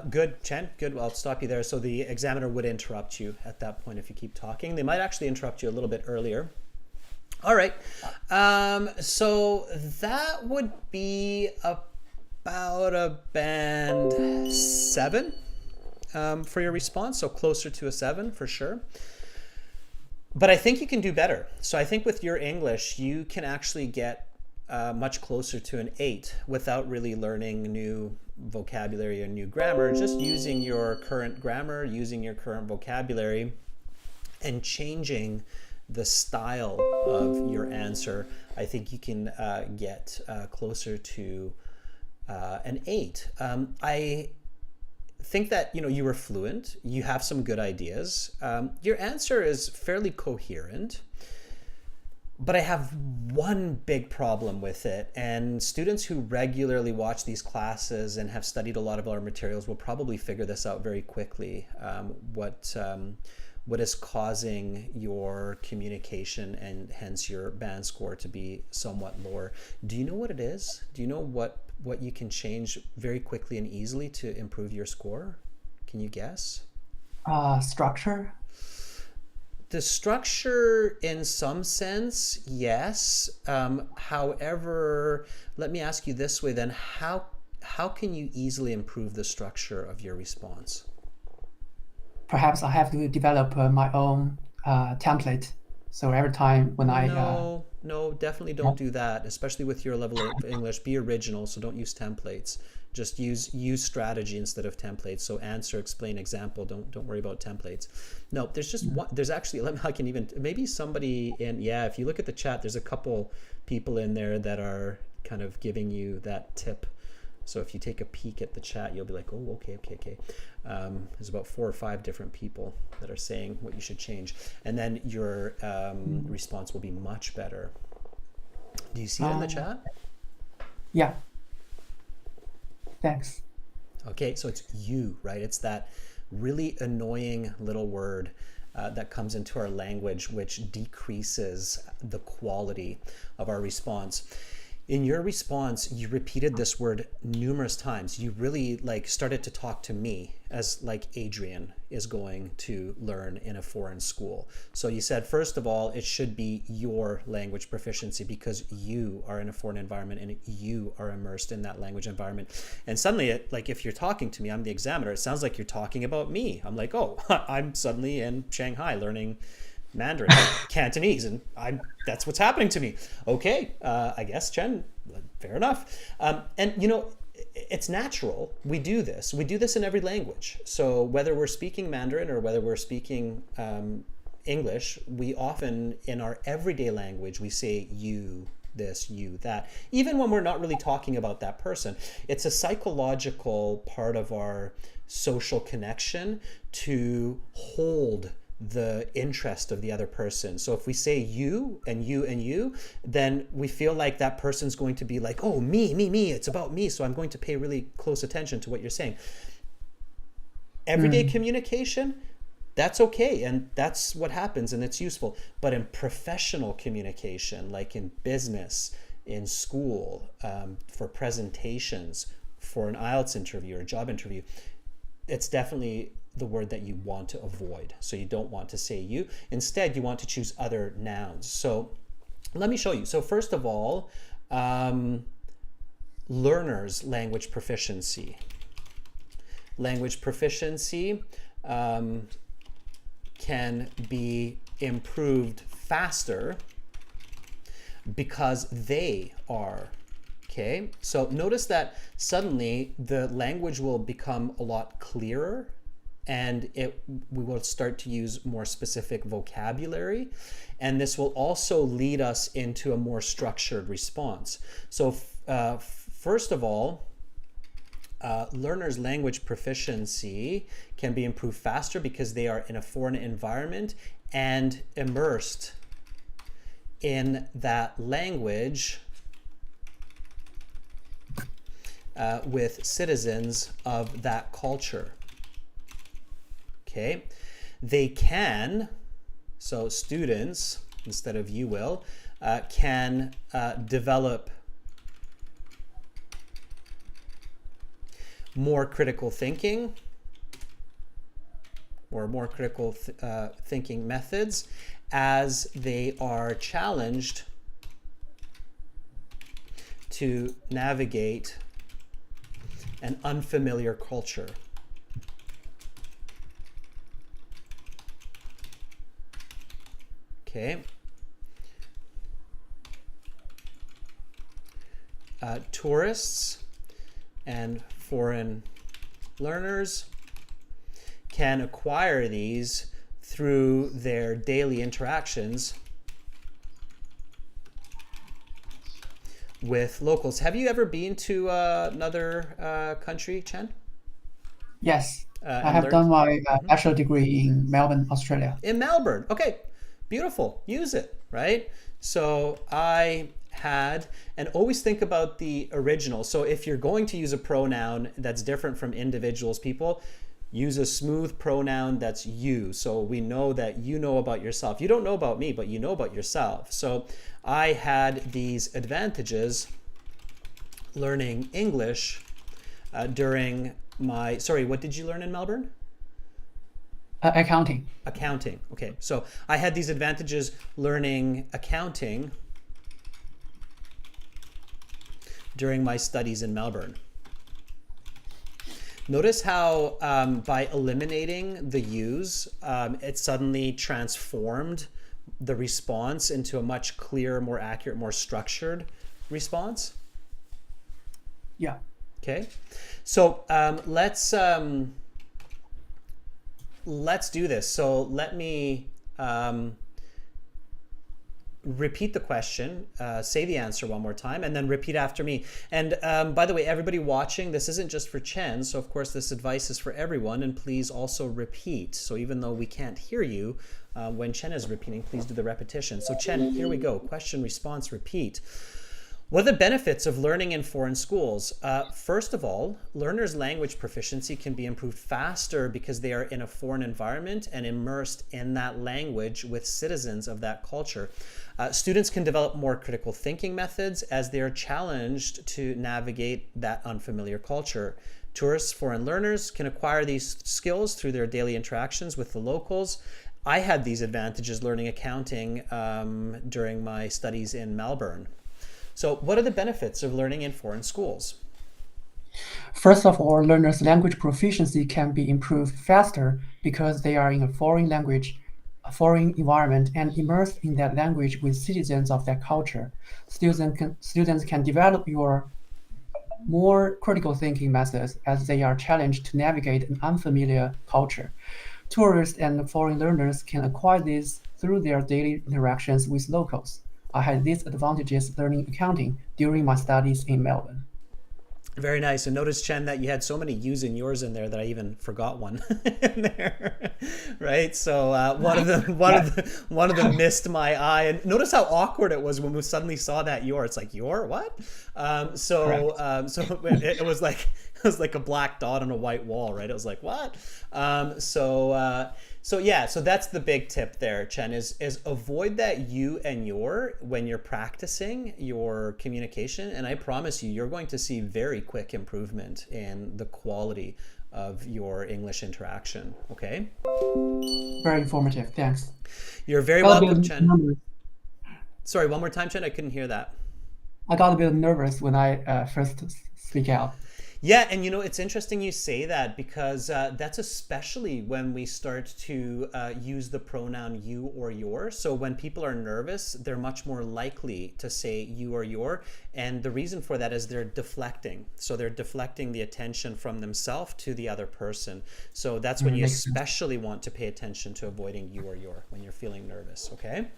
Good, Chen. Good. Well, I'll stop you there. So the examiner would interrupt you at that point if you keep talking. They might actually interrupt you a little bit earlier. All right. So that would be about a band 7 for your response. So closer to a 7 for sure. But I think you can do better. So I think with your English, you can actually get much closer to an 8 without really learning new vocabulary or new grammar, just using your current grammar, using your current vocabulary, and changing the style of your answer. I think you can get closer to an 8. I think that you were fluent, you have some good ideas, your answer is fairly coherent, but I have one big problem with it, and students who regularly watch these classes and have studied a lot of our materials will probably figure this out very quickly, what is causing your communication and hence your band score to be somewhat lower. Do you know what it is? Do you know what you can change very quickly and easily to improve your score? Can you guess? Structure. The structure, in some sense, yes. However, let me ask you this way then: how can you easily improve the structure of your response? Perhaps I have to develop my own template. So every time when No, definitely don't do that, especially with your level of English. Be original, so don't use templates. Just use strategy instead of templates. So answer, explain, example. Don't worry about templates. No, there's just one. There's actually, I can even, maybe somebody in, if you look at the chat, there's a couple people in there that are kind of giving you that tip. So if you take a peek at the chat, you'll be like, oh, okay. There's about 4 or 5 different people that are saying what you should change. And then your response will be much better. Do you see it in the chat? Yeah. Thanks. Okay, so it's you, right? It's that really annoying little word that comes into our language, which decreases the quality of our response. In your response, you repeated this word numerous times. You really started to talk to me as Adrian is going to learn in a foreign school. So you said, first of all, it should be your language proficiency because you are in a foreign environment and you are immersed in that language environment. And suddenly, if you're talking to me, I'm the examiner, it sounds like you're talking about me. I'm like, oh, I'm suddenly in Shanghai learning Mandarin, Cantonese, and that's what's happening to me. Okay, I guess, Chen, fair enough. And it's natural. We do this in every language. So whether we're speaking Mandarin or whether we're speaking English, we often, in our everyday language, we say you this, you that, even when we're not really talking about that person. It's a psychological part of our social connection to hold the interest of the other person. So if we say you and you and you, then we feel like that person's going to be like, oh, me, it's about me. So I'm going to pay really close attention to what you're saying. Everyday communication, that's okay. And that's what happens and it's useful. But in professional communication, like in business, in school, for presentations, for an IELTS interview or a job interview, it's definitely the word that you want to avoid. So you don't want to say you. Instead, you want to choose other nouns. So let me show you. So first of all, learners' language proficiency. Language proficiency can be improved faster because they are. Okay, so notice that suddenly the language will become a lot clearer and we will start to use more specific vocabulary, and this will also lead us into a more structured response. So first of all, learners' language proficiency can be improved faster because they are in a foreign environment and immersed in that language with citizens of that culture. Okay, they can, so students, instead of you will, can develop more critical thinking or more critical thinking methods as they are challenged to navigate an unfamiliar culture. Okay. Tourists and foreign learners can acquire these through their daily interactions with locals. Have you ever been to another country, Chen? Yes, I have done my bachelor degree in Melbourne, Australia. In Melbourne, okay, beautiful. Use it, right? So I had, and always think about the original. So if you're going to use a pronoun that's different from individuals, people, use a smooth pronoun that's you. So we know that you know about yourself. You don't know about me, but you know about yourself. So I had these advantages learning English during my, sorry, what did you learn in Melbourne? Accounting. Accounting, okay. So I had these advantages learning accounting during my studies in Melbourne. Notice how by eliminating the yous, it suddenly transformed the response into a much clearer, more accurate, more structured response. Yeah. Okay. So let's do this. So let me repeat the question, say the answer one more time, and then repeat after me. And by the way, everybody watching, this isn't just for Chen, so of course this advice is for everyone, and please also repeat. So even though we can't hear you, when Chen is repeating, please do the repetition. So Chen, here we go. Question, response, repeat. What are the benefits of learning in foreign schools? First of all, learners' language proficiency can be improved faster because they are in a foreign environment and immersed in that language with citizens of that culture. Students can develop more critical thinking methods as they are challenged to navigate that unfamiliar culture. Tourists, foreign learners can acquire these skills through their daily interactions with the locals. I had these advantages learning accounting during my studies in Melbourne. So what are the benefits of learning in foreign schools? First of all, learners' language proficiency can be improved faster because they are in a foreign language, a foreign environment, and immersed in that language with citizens of that culture. Students can develop more critical thinking methods as they are challenged to navigate an unfamiliar culture. Tourists and foreign learners can acquire these through their daily interactions with locals. I had these advantages learning accounting during my studies in Melbourne. Very nice. And notice, Chen, that you had so many yous and yours in there that I even forgot one in there, right? So one of them missed my eye. And notice how awkward it was when we suddenly saw that your. It's like, your what? So it was like a black dot on a white wall, right? It was like, what? So that's the big tip there, Chen, is avoid that you and your when you're practicing your communication. And I promise you're going to see very quick improvement in the quality of your English interaction. Okay? Very informative. Thanks. You're very welcome, Chen. Sorry, one more time, Chen. I couldn't hear that. I got a bit nervous when I first speak out. Yeah, and it's interesting you say that, because that's especially when we start to use the pronoun you or your. So when people are nervous, they're much more likely to say you or your. And the reason for that is they're deflecting. So they're deflecting the attention from themselves to the other person. So that's when you especially want to pay attention to avoiding you or your when you're feeling nervous, okay?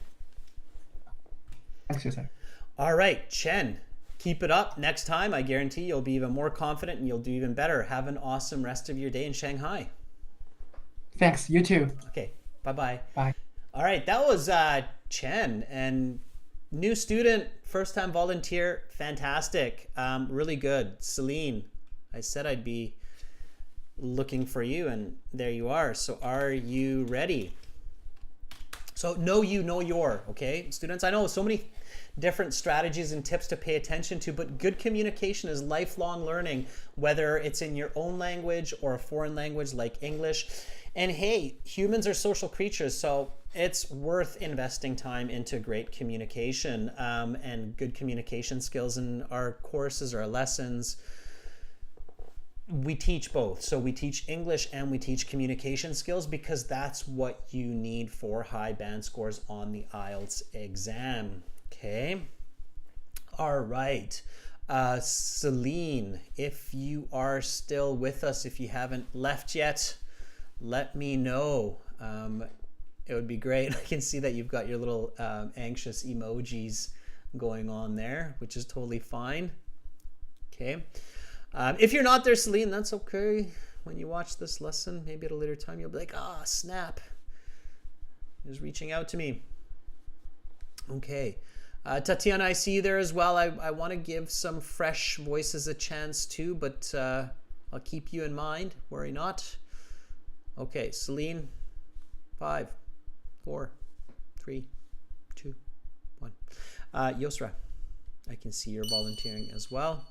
Thanks, sir. All right, Chen. Keep it up. Next time, I guarantee you'll be even more confident and you'll do even better. Have an awesome rest of your day in Shanghai. Thanks. You too. Okay. Bye-bye. Bye. All right. That was Chen, and new student, first-time volunteer. Fantastic. Really good. Celine, I said I'd be looking for you, and there you are. So are you ready? So know you, know your, okay? Students, I know so many different strategies and tips to pay attention to, but good communication is lifelong learning, whether it's in your own language or a foreign language like English. And hey, humans are social creatures, so it's worth investing time into great communication and good communication skills. In our courses, our lessons, we teach both. So we teach English and we teach communication skills, because that's what you need for high band scores on the IELTS exam. Okay. All right. Celine, if you are still with us, if you haven't left yet, let me know. It would be great. I can see that you've got your little anxious emojis going on there, which is totally fine. Okay. If you're not there, Celine, that's okay. When you watch this lesson, maybe at a later time, you'll be like, snap. He was reaching out to me. Okay. Tatiana, I see you there as well. I want to give some fresh voices a chance too, but I'll keep you in mind. Worry not. Okay, Celine, 5, 4, 3, 2, 1. Yosra, I can see you're volunteering as well.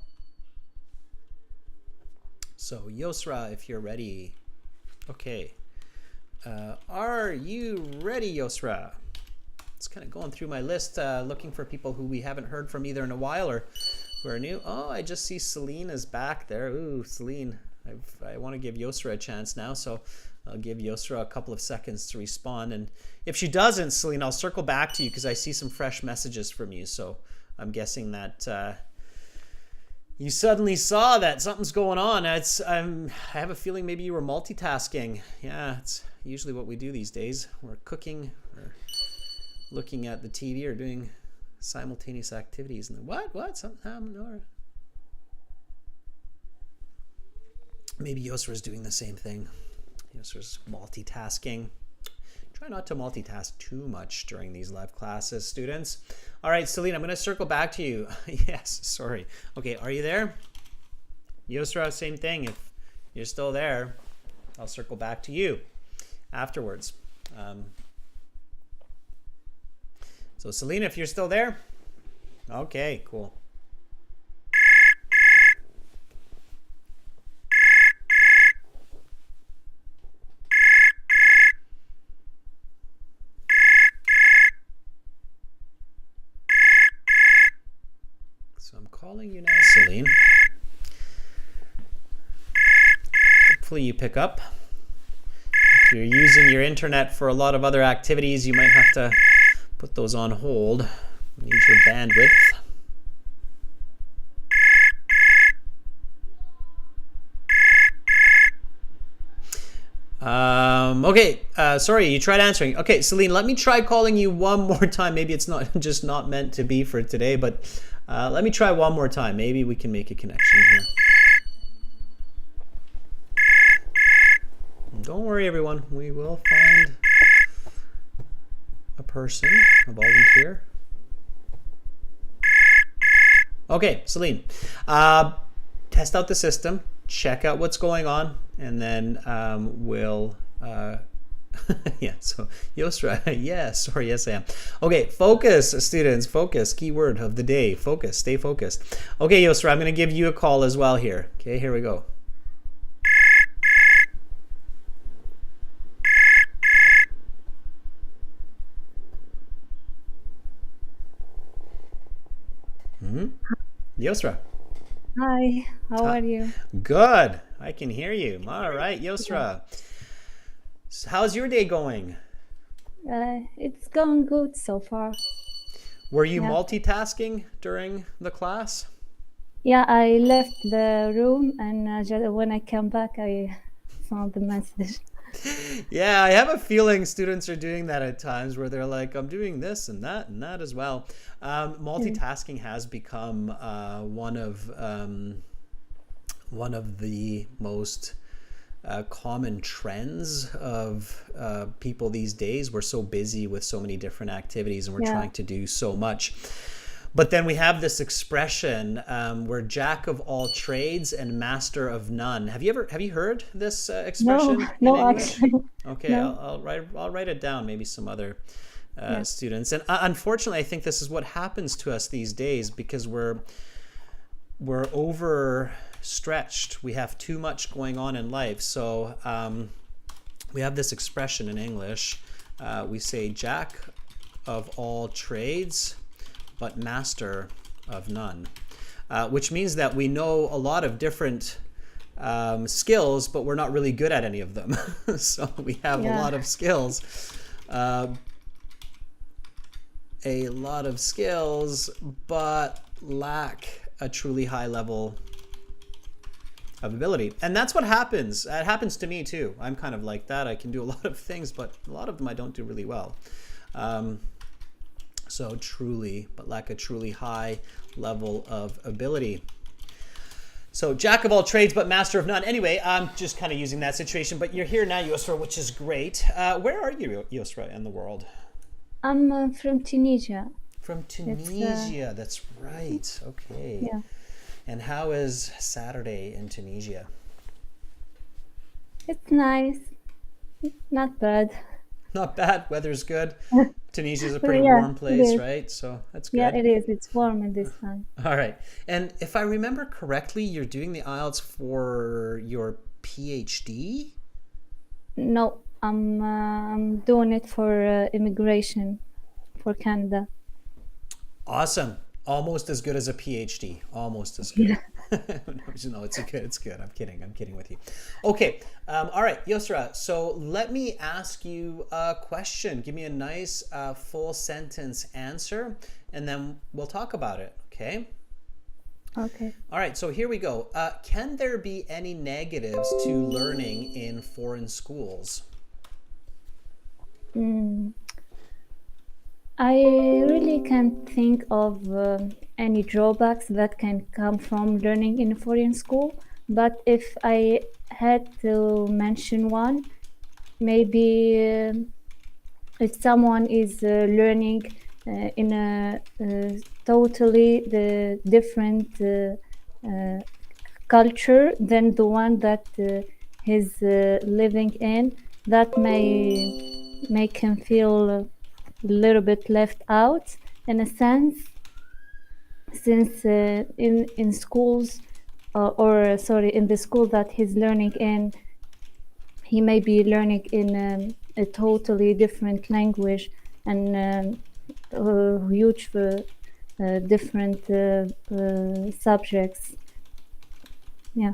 So Yosra, if you're ready. Okay. Are you ready, Yosra? It's kind of going through my list, looking for people who we haven't heard from either in a while or who are new. Oh, I just see Celine is back there. Ooh, Celine. I want to give Yosra a chance now, so I'll give Yosra a couple of seconds to respond. And if she doesn't, Celine, I'll circle back to you because I see some fresh messages from you. So I'm guessing that you suddenly saw that something's going on. I have a feeling maybe you were multitasking. Yeah, it's usually what we do these days. We're cooking or looking at the TV or doing simultaneous activities. And then what? Something happened? Or maybe Yosra's doing the same thing. Yosra's multitasking. Try not to multitask too much during these live classes, students. All right, Celine, I'm going to circle back to you. Yes, sorry. Okay, are you there? Yosra, same thing. If you're still there, I'll circle back to you afterwards. So Celine, if you're still there, okay, cool. So I'm calling you now, Celine. Hopefully you pick up. If you're using your internet for a lot of other activities, you might have to put those on hold. Need your bandwidth. Okay, sorry, you tried answering. Okay, Celine, let me try calling you one more time. Maybe it's just not meant to be for today, but let me try one more time. Maybe we can make a connection here. Don't worry, everyone. We will find a person, a volunteer. Okay, Celine. Test out the system, check out what's going on, and then we'll... yeah, so Yosra, yes, or yes I am. Okay, focus, students, focus, keyword of the day, focus, stay focused. Okay, Yosra, I'm going to give you a call as well here. Okay, here we go. Yosra. Hi, how are you? Good, I can hear you. All right, Yosra. How's your day going? It's going good so far. Were you multitasking during the class? Yeah, I left the room and when I came back, I found the message. Yeah, I have a feeling students are doing that at times where they're like, I'm doing this and that as well. Multitasking has become one of the most common trends of people these days. We're so busy with so many different activities and we're trying to do so much. But then we have this expression, we're jack of all trades and master of none. Have you heard this expression? No, actually. Okay, no. I'll write it down. Maybe some other students. And unfortunately, I think this is what happens to us these days because we're overstretched. We have too much going on in life. So we have this expression in English. We say jack of all trades, but master of none, which means that we know a lot of different skills, but we're not really good at any of them. So we have a lot of skills, but lack a truly high level of ability. And that's what happens. It happens to me too. I'm kind of like that. I can do a lot of things, but a lot of them I don't do really well. So truly, but lack a truly high level of ability. So jack of all trades, but master of none. Anyway, I'm just kind of using that situation, but you're here now, Yosra, which is great. Where are you, Yosra, in the world? I'm from Tunisia. From Tunisia, that's right. Okay. Yeah. And how is Saturday in Tunisia? It's nice. Not bad. Not bad. Weather's good. Tunisia is a pretty warm place, right? So that's good. Yeah, it is. It's warm in this time. All right. And if I remember correctly, you're doing the IELTS for your PhD? No, I'm doing it for immigration for Canada. Awesome. Almost as good as a PhD. Almost as good. No, it's good. It's good. I'm kidding with you. Okay. All right, Yosra. So let me ask you a question. Give me a nice full sentence answer, and then we'll talk about it. Okay. Okay. All right. So here we go. Can there be any negatives to learning in foreign schools? I really can't think of any drawbacks that can come from learning in a foreign school, but if I had to mention one, maybe if someone is learning in a totally different culture than the one that he's living in, that may make him feel a little bit left out in a sense, since in schools in the school that he's learning in, he may be learning in a totally different language and huge different subjects. Yeah.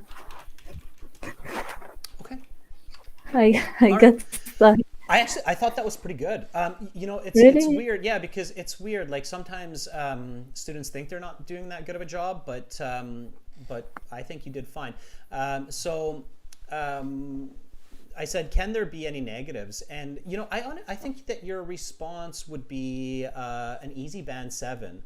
Okay. I got stuck. I thought that was pretty good. It's weird, because it's weird. Like sometimes students think they're not doing that good of a job, but I think you did fine. I said, can there be any negatives? And I think that your response would be an easy band 7,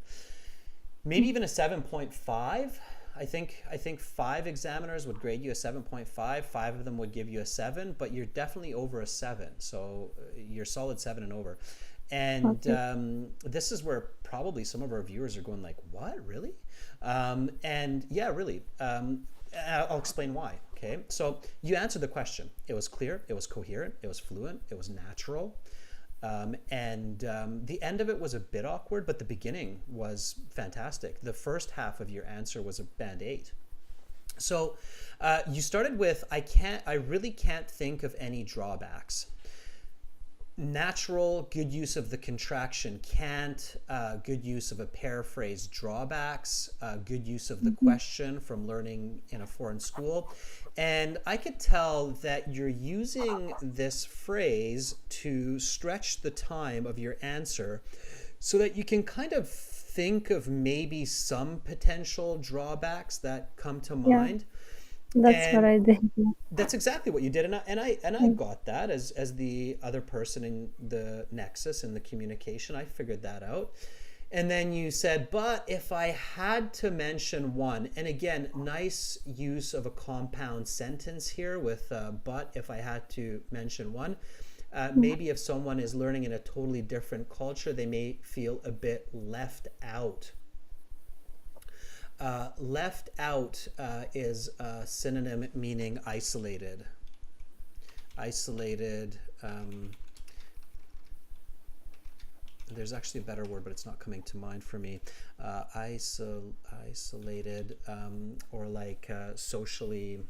maybe even a 7.5. I think 5 examiners would grade you a 7.5. 5 of them would give you a 7, but you're definitely over a 7. So you're solid 7 and over. And this is where probably some of our viewers are going like, what, really? And yeah, really. I'll explain why. Okay, so you answered the question. It was clear, it was coherent, it was fluent, it was natural. The end of it was a bit awkward, but the beginning was fantastic. The first half of your answer was a band 8. So you started with, I really can't think of any drawbacks. Natural, good use of the contraction can't, good use of a paraphrase, drawbacks, good use of the question from learning in a foreign school. And I could tell that you're using this phrase to stretch the time of your answer so that you can kind of think of maybe some potential drawbacks that come to mind. That's what I did. That's exactly what you did, and I got that as the other person in the nexus in the communication. I figured that out, and then you said, "But if I had to mention one," and again, nice use of a compound sentence here with "but if I had to mention one." Maybe if someone is learning in a totally different culture, they may feel a bit left out. Left out is a synonym meaning isolated. Isolated. There's actually a better word, but it's not coming to mind for me. Isolated, or like socially.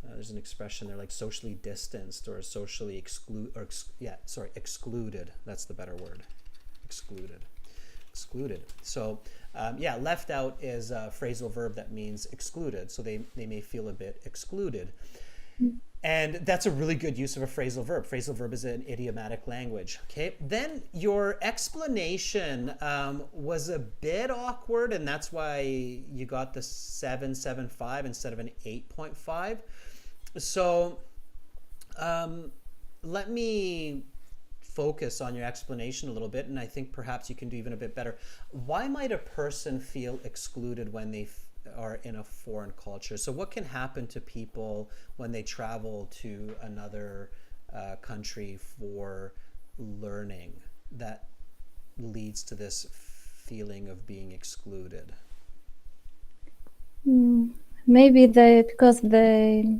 There's an expression there like socially distanced or socially excluded. That's the better word. Excluded. So left out is a phrasal verb that means excluded. So they may feel a bit excluded. And that's a really good use of a phrasal verb. Phrasal verb is an idiomatic language. Okay. Then your explanation was a bit awkward, and that's why you got the 7.75 instead of an 8.5. So let me focus on your explanation a little bit, and I think perhaps you can do even a bit better. Why might a person feel excluded when they are in a foreign culture? So what can happen to people when they travel to another country for learning that leads to this feeling of being excluded? Maybe because they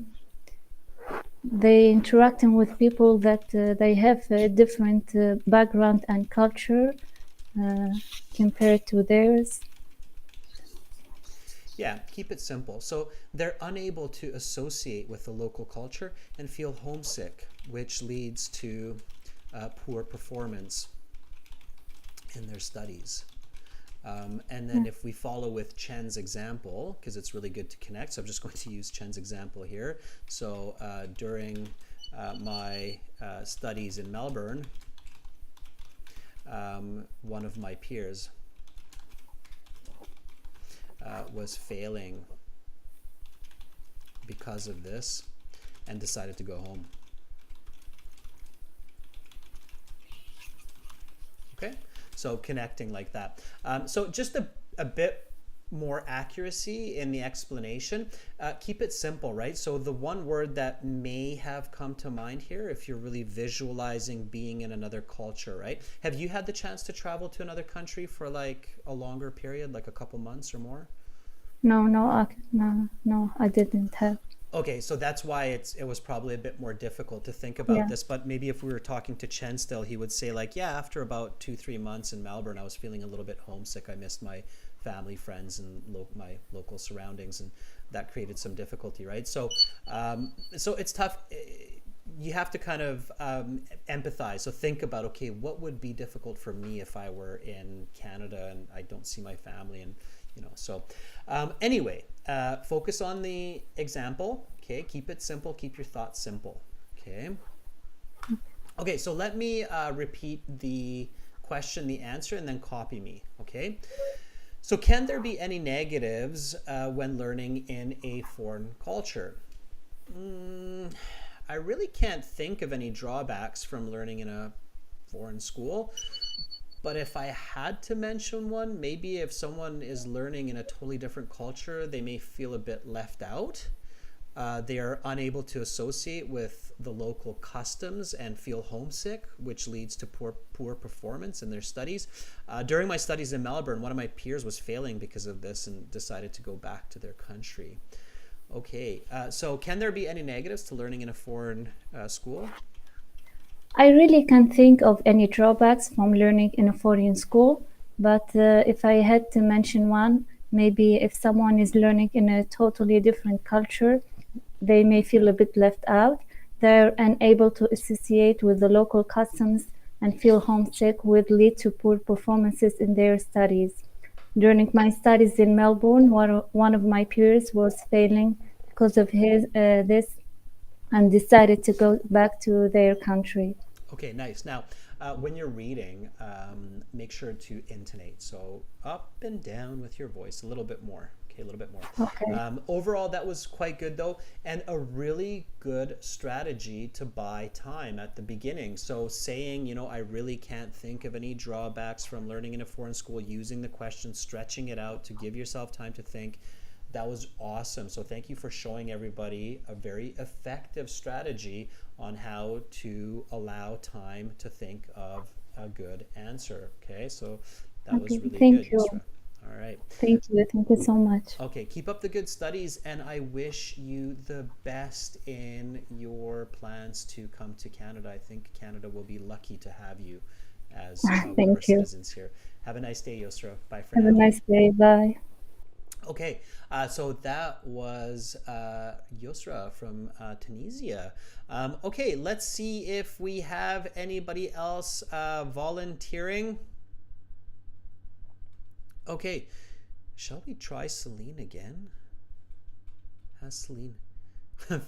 interacting with people that they have a different background and culture compared to theirs. Yeah, keep it simple. So they're unable to associate with the local culture and feel homesick, which leads to poor performance in their studies. And then if we follow with Chen's example, because it's really good to connect, so I'm just going to use Chen's example here. So during my studies in Melbourne, one of my peers was failing because of this and decided to go home. Okay? So connecting like that. So just a bit more accuracy in the explanation. Keep it simple, right? So the one word that may have come to mind here, if you're really visualizing being in another culture, right? Have you had the chance to travel to another country for like a longer period, like a couple months or more? No, I didn't have. Okay, so that's why it was probably a bit more difficult to think about this. But maybe if we were talking to Chen still, he would say like, yeah, after about 2-3 months in Melbourne, I was feeling a little bit homesick. I missed my family, friends, and my local surroundings, and that created some difficulty, right? So, so it's tough. You have to kind of empathize. So think about, okay, what would be difficult for me if I were in Canada and I don't see my family, and so anyway, focus on the example. Okay, keep it simple, keep your thoughts simple. Okay, so let me repeat the question, the answer, and then copy me. Okay, so can there be any negatives when learning in a foreign culture? I really can't think of any drawbacks from learning in a foreign school, But if I had to mention one, maybe if someone is learning in a totally different culture, they may feel a bit left out. They are unable to associate with the local customs and feel homesick, which leads to poor performance in their studies. During my studies in Melbourne, one of my peers was failing because of this and decided to go back to their country. Okay, so can there be any negatives to learning in a foreign school? I really can't think of any drawbacks from learning in a foreign school, but if I had to mention one, maybe if someone is learning in a totally different culture, they may feel a bit left out. They're unable to associate with the local customs and feel homesick, would lead to poor performances in their studies. During my studies in Melbourne, one of my peers was failing because of this and decided to go back to their country. Okay, nice. Now, when you're reading, make sure to intonate. So up and down with your voice a little bit more. Okay, a little bit more. Okay. Overall, that was quite good though, and a really good strategy to buy time at the beginning. So saying, I really can't think of any drawbacks from learning in a foreign school, using the question, stretching it out to give yourself time to think. That was awesome. So thank you for showing everybody a very effective strategy on how to allow time to think of a good answer. Okay, so that was really thank good. You. Yusra. All right. Thank you so much. Okay, keep up the good studies, and I wish you the best in your plans to come to Canada. I think Canada will be lucky to have you as one of our citizens here. Have a nice day, Yusra. Bye for now. Have a nice day. Bye. Okay, so that was Yusra from Tunisia. Okay, let's see if we have anybody else volunteering. Okay, shall we try Celine again? Has Celine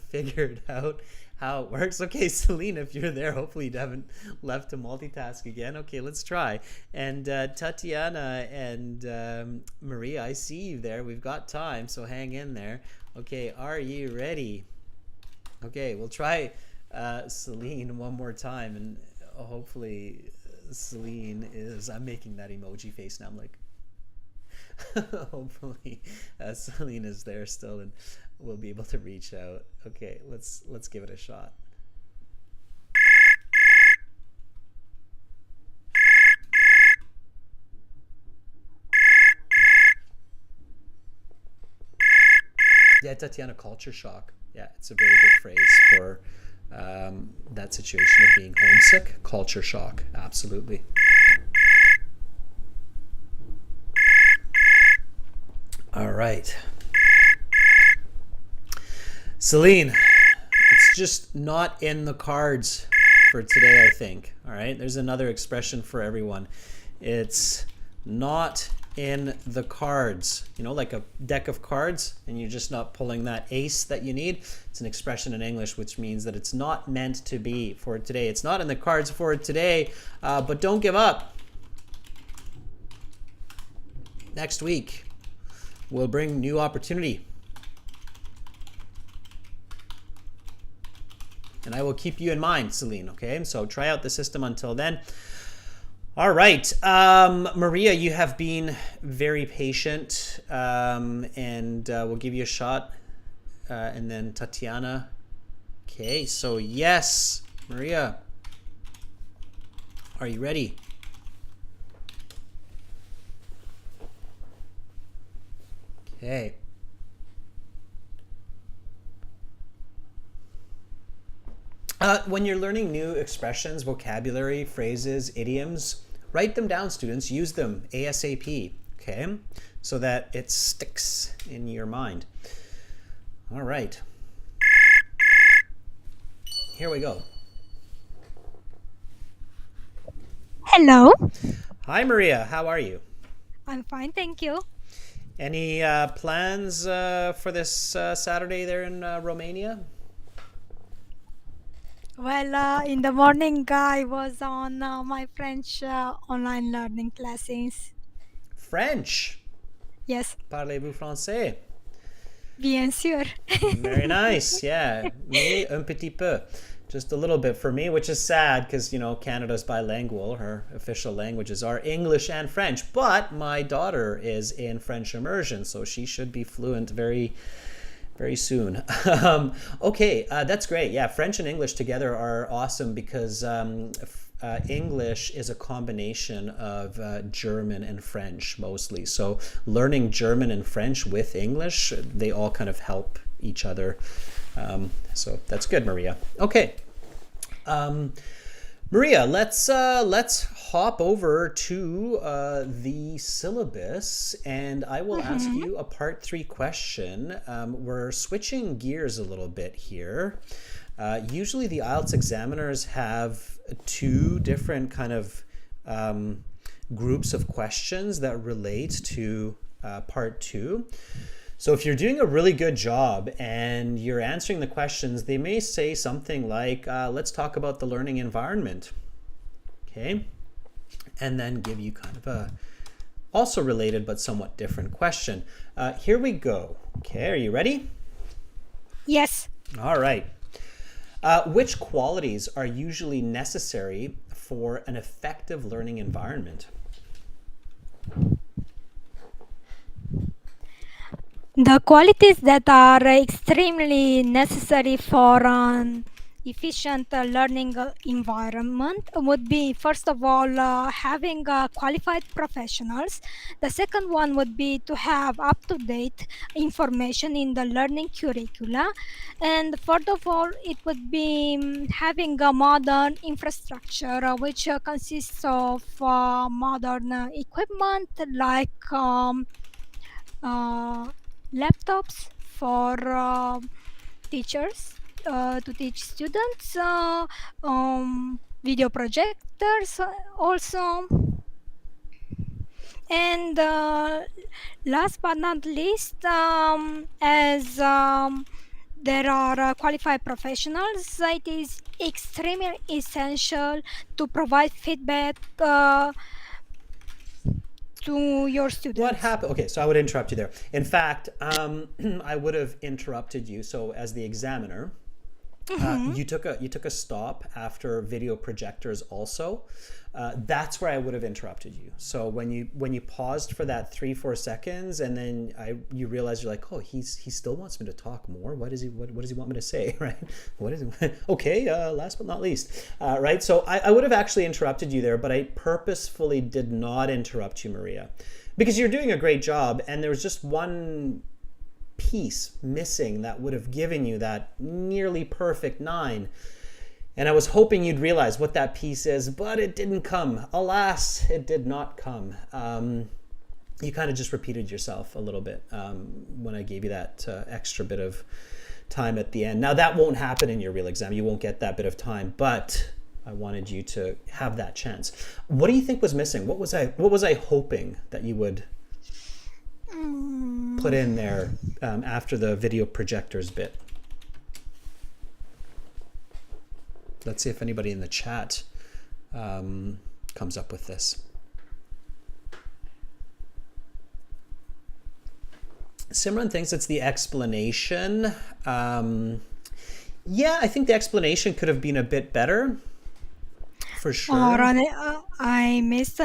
figured out how it works? Okay, Celine, if you're there, hopefully you haven't left to multitask again. Okay, let's try. And Tatiana and Maria, I see you there. We've got time, so hang in there. Okay, are you ready? Okay, we'll try Celine one more time, and hopefully Celine is, I'm making that emoji face now, I'm like, hopefully Celine is there still and we'll be able to reach out. Okay, let's give it a shot. Yeah, Tatiana, culture shock. Yeah, it's a very good phrase for that situation of being homesick. Culture shock, absolutely. All right. Celine, it's just not in the cards for today, I think. All right, there's another expression for everyone. It's not in the cards. Like a deck of cards, and you're just not pulling that ace that you need. It's an expression in English which means that it's not meant to be for today. It's not in the cards for today, but don't give up. Next week will bring new opportunity. And I will keep you in mind, Celine, okay? So try out the system until then. All right. Maria, you have been very patient, and we'll give you a shot. And then Tatiana. Okay, so yes, Maria. Are you ready? Okay. When you're learning new expressions, vocabulary, phrases, idioms, write them down, students. Use them ASAP, okay? So that it sticks in your mind. All right. Here we go. Hello. Hi, Maria. How are you? I'm fine, thank you. Any plans for this Saturday there in Romania? Well, in the morning, I was on my French online learning classes. French? Yes. Parlez-vous français? Bien sûr. Very nice, yeah. Mais un petit peu. just a little bit for me, which is sad because, Canada's bilingual. Her official languages are English and French, but my daughter is in French immersion, so she should be fluent very, very soon. Okay, that's great. Yeah, French and English together are awesome because English is a combination of German and French mostly. So learning German and French with English, they all kind of help each other. So that's good, Maria. Okay, Maria, let's hop over to the syllabus, and I will ask you a part 3 question. We're switching gears a little bit here. Usually the IELTS examiners have 2 different kind of groups of questions that relate to part 2. So if you're doing a really good job and you're answering the questions, they may say something like, let's talk about the learning environment. Okay. And then give you kind of a also related but somewhat different question. Here we go. Okay. Are you ready? Yes. All right. Which qualities are usually necessary for an effective learning environment? The qualities that are extremely necessary for an efficient learning environment would be, first of all, having qualified professionals. The second one would be to have up-to-date information in the learning curricula. And third of all, it would be having a modern infrastructure, which consists of modern equipment like laptops for teachers to teach students, video projectors also, and last but not least, as there are qualified professionals, it is extremely essential to provide feedback to your students. What happened? Okay, so I would interrupt you there. In fact, I would have interrupted you. So as the examiner, you took a stop after video projectors also. That's where I would have interrupted you. So when you paused for that 3-4 seconds, and then you realize you're like, oh, he still wants me to talk more. What does he want me to say, right? What is it? Okay, last but not least, right? So I would have actually interrupted you there, but I purposefully did not interrupt you, Maria, because you're doing a great job, and there was just one piece missing that would have given you that nearly perfect 9. And I was hoping you'd realize what that piece is, but it didn't come. Alas, it did not come. You kind of just repeated yourself a little bit when I gave you that extra bit of time at the end. Now that won't happen in your real exam. You won't get that bit of time, but I wanted you to have that chance. What do you think was missing? What was I hoping that you would put in there after the video projectors bit? Let's see if anybody in the chat comes up with this. Simran thinks it's the explanation. Yeah, I think the explanation could have been a bit better, for sure. I missed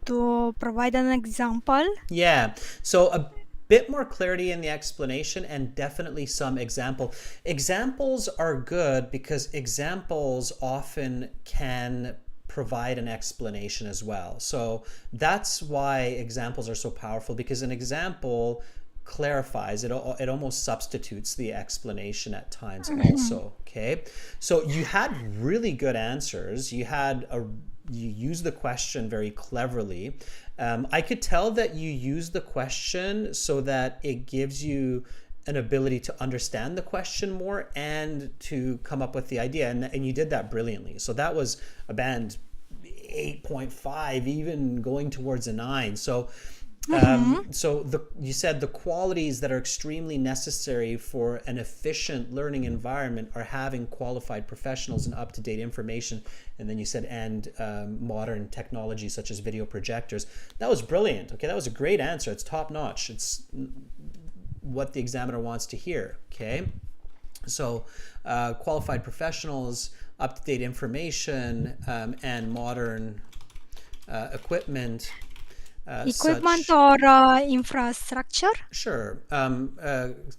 to provide an example. Yeah, so a bit more clarity in the explanation and definitely some example. Examples are good because examples often can provide an explanation as well. So that's why examples are so powerful, because an example clarifies, it almost substitutes the explanation at times also. Okay, so you had really good answers. You used the question very cleverly. I could tell that you use the question so that it gives you an ability to understand the question more and to come up with the idea. And you did that brilliantly. So that was a band 8.5, even going towards a 9. So you said the qualities that are extremely necessary for an efficient learning environment are having qualified professionals and up-to-date information. And then you said, and modern technology such as video projectors. That was brilliant. Okay, that was a great answer. It's top notch. It's what the examiner wants to hear. Okay, so qualified professionals, up-to-date information and modern equipment. Equipment or infrastructure? Sure.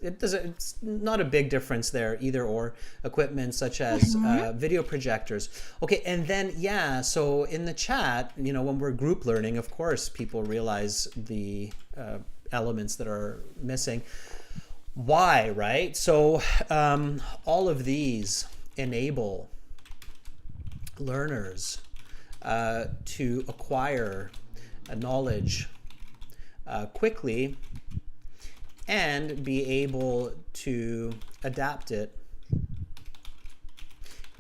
It's not a big difference there, either or. Equipment such as video projectors. Okay, and then, so in the chat, when we're group learning, of course, people realize the elements that are missing. Why, right? So all of these enable learners to acquire knowledge quickly and be able to adapt it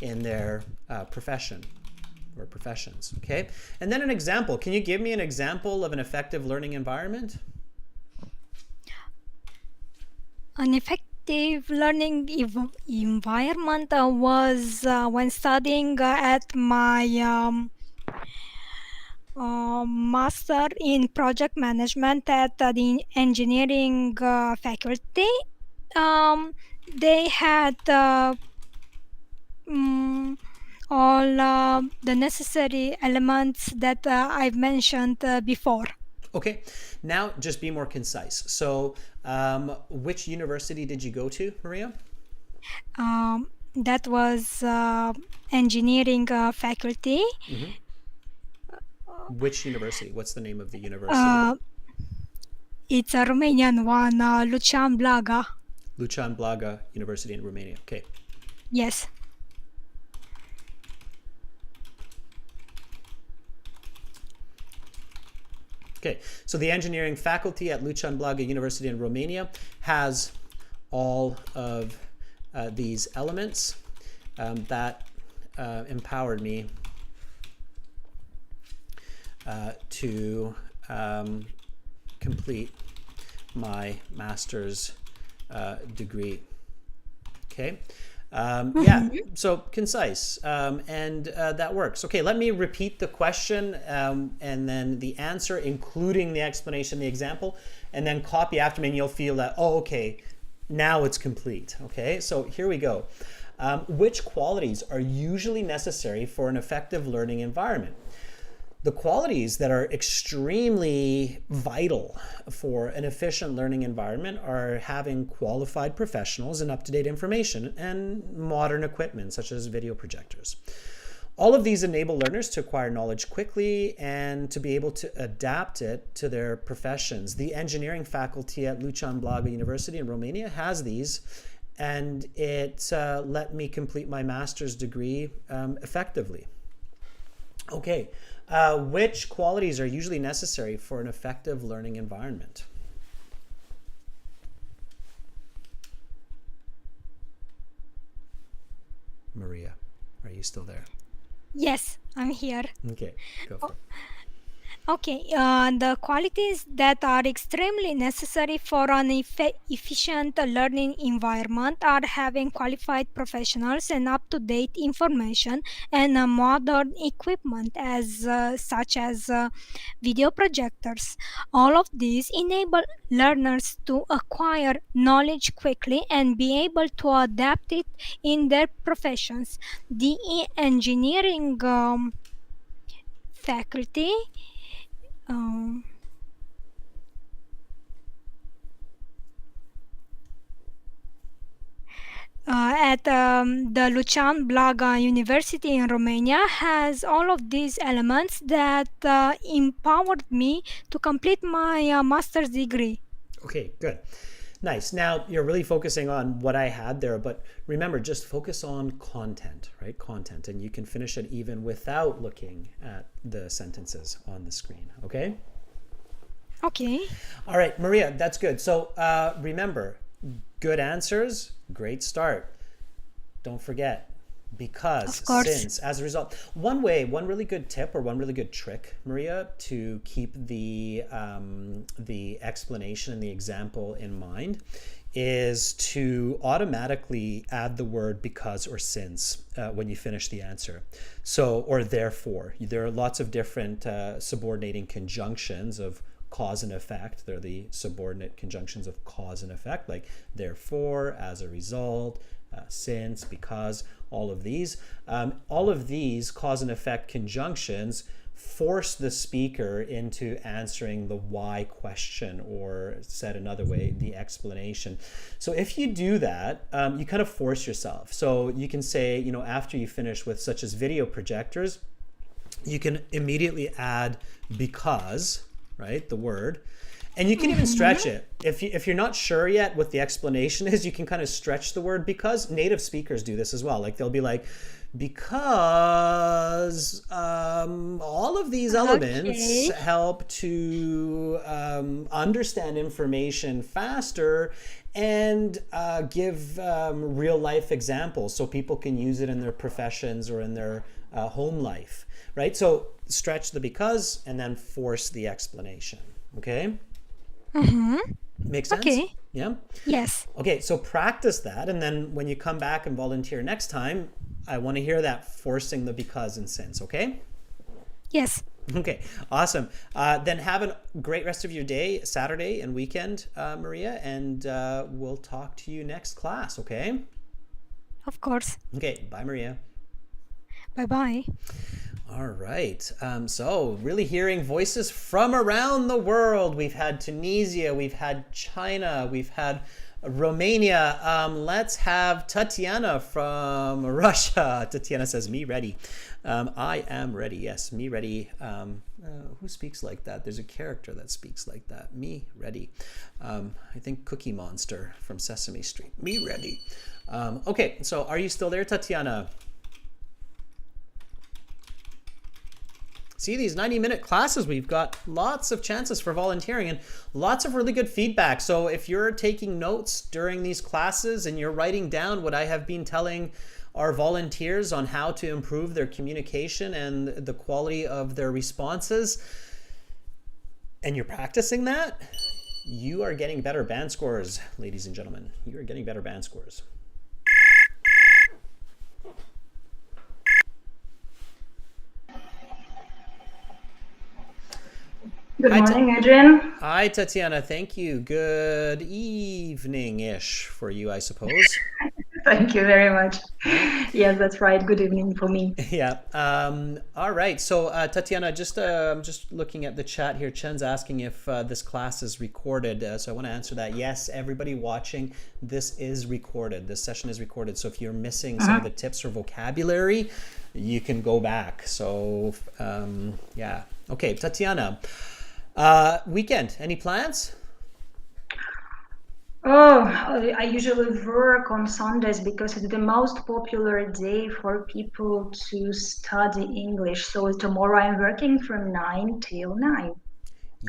in their profession or professions. Okay, and then an example. Can you give me an example of an effective learning environment? An effective learning environment was when studying at my master in project management at the engineering faculty. They had all the necessary elements that I've mentioned before. Okay, now just be more concise. So which university did you go to, Maria? That was engineering faculty. Which university? What's the name of the university? It's a Romanian one, Lucian Blaga. Lucian Blaga University in Romania. Okay. Yes. Okay, so the engineering faculty at Lucian Blaga University in Romania has all of these elements that empowered me to complete my master's degree. Okay. So concise, and that works. Okay, let me repeat the question and then the answer, including the explanation, the example, and then copy after me and you'll feel that, oh, okay, now it's complete. Okay, so here we go. Which qualities are usually necessary for an effective learning environment? The qualities that are extremely vital for an efficient learning environment are having qualified professionals and up-to-date information and modern equipment such as video projectors. All of these enable learners to acquire knowledge quickly and to be able to adapt it to their professions. The engineering faculty at Lucian Blaga University in Romania has these, and it let me complete my master's degree effectively. Okay. Which qualities are usually necessary for an effective learning environment? Maria, are you still there? Yes, I'm here. Okay, go for it. Okay, the qualities that are extremely necessary for an efficient learning environment are having qualified professionals and up-to-date information and modern equipment such as video projectors. All of these enable learners to acquire knowledge quickly and be able to adapt it in their professions. The engineering faculty at the Lucian Blaga University in Romania has all of these elements that empowered me to complete my master's degree. Okay, good. Nice. Now you're really focusing on what I had there, but remember, just focus on content, right? Content, and you can finish it even without looking at the sentences on the screen, okay? Okay. All right, Maria, that's good. So remember, good answers, great start. Don't forget, because, since, as a result. One really good tip or one really good trick, Maria, to keep the explanation and the example in mind is to automatically add the word because or since when you finish the answer. So, or therefore. There are lots of different subordinating conjunctions of cause and effect. They're the subordinate conjunctions of cause and effect, like therefore, as a result, since, because, all of these. All of these cause and effect conjunctions force the speaker into answering the why question, or said another way, the explanation. So if you do that, you kind of force yourself. So you can say, you know, after you finish with such as video projectors, you can immediately add because, right, the word. And you can even stretch it. If you're not sure yet what the explanation is, you can kind of stretch the word because. Native speakers do this as well. Like they'll be like, because all of these elements help to understand information faster and give real life examples so people can use it in their professions or in their home life, right? So stretch the because and then force the explanation, okay? Makes sense? Okay. Yeah? Yes. Okay, so practice that, and then when you come back and volunteer next time, I want to hear that forcing the because and since, okay? Yes. Okay, awesome. Then have a great rest of your day, Saturday and weekend, Maria, and we'll talk to you next class, okay? Of course. Okay, bye, Maria. Bye-bye. All right. So really hearing voices from around the world. We've had Tunisia, we've had China, we've had Romania. Let's have Tatiana from Russia. Tatiana says, me ready. I am ready. Yes, me ready. Who speaks like that? There's a character that speaks like that. Me ready. I think Cookie Monster from Sesame Street. Me ready. Okay, so are you still there, Tatiana? See, these 90-minute classes, we've got lots of chances for volunteering and lots of really good feedback. So if you're taking notes during these classes and you're writing down what I have been telling our volunteers on how to improve their communication and the quality of their responses, and you're practicing that, you are getting better band scores, ladies and gentlemen. You are getting better band scores. Good morning, Adrian. Hi, Tatiana. Thank you. Good evening-ish for you, I suppose. Thank you very much. Yes, that's right. Good evening for me. Yeah. All right. So, Tatiana, I'm just looking at the chat here. Chen's asking if this class is recorded. So I want to answer that. Yes, everybody watching, this is recorded. This session is recorded. So if you're missing some of the tips or vocabulary, you can go back. So, yeah. Okay, Tatiana. Weekend, any plans? Oh, I usually work on Sundays because it's the most popular day for people to study English. So tomorrow I'm working from 9 till 9.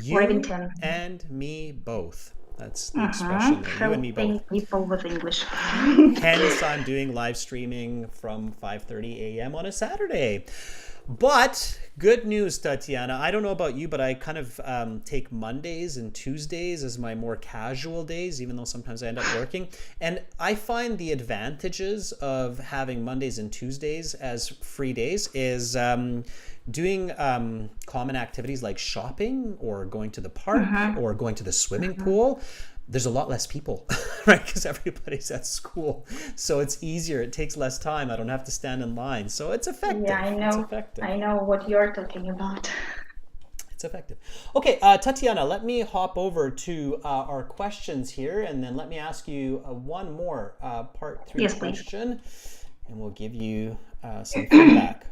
You or even 10. And me both. That's the expression there. You and me both. People with English. Hence, I'm doing live streaming from 5:30 a.m. on a Saturday. But good news, Tatiana. I don't know about you, but I kind of take Mondays and Tuesdays as my more casual days, even though sometimes I end up working. And I find the advantages of having Mondays and Tuesdays as free days is doing common activities like shopping or going to the park or going to the swimming pool. There's a lot less people, right? Because everybody's at school. So it's easier. It takes less time. I don't have to stand in line. So it's effective. Yeah, I know. It's effective. I know what you're talking about. It's effective. Okay, Tatiana, let me hop over to our questions here, and then let me ask you one more part 3 question, and we'll give you some feedback.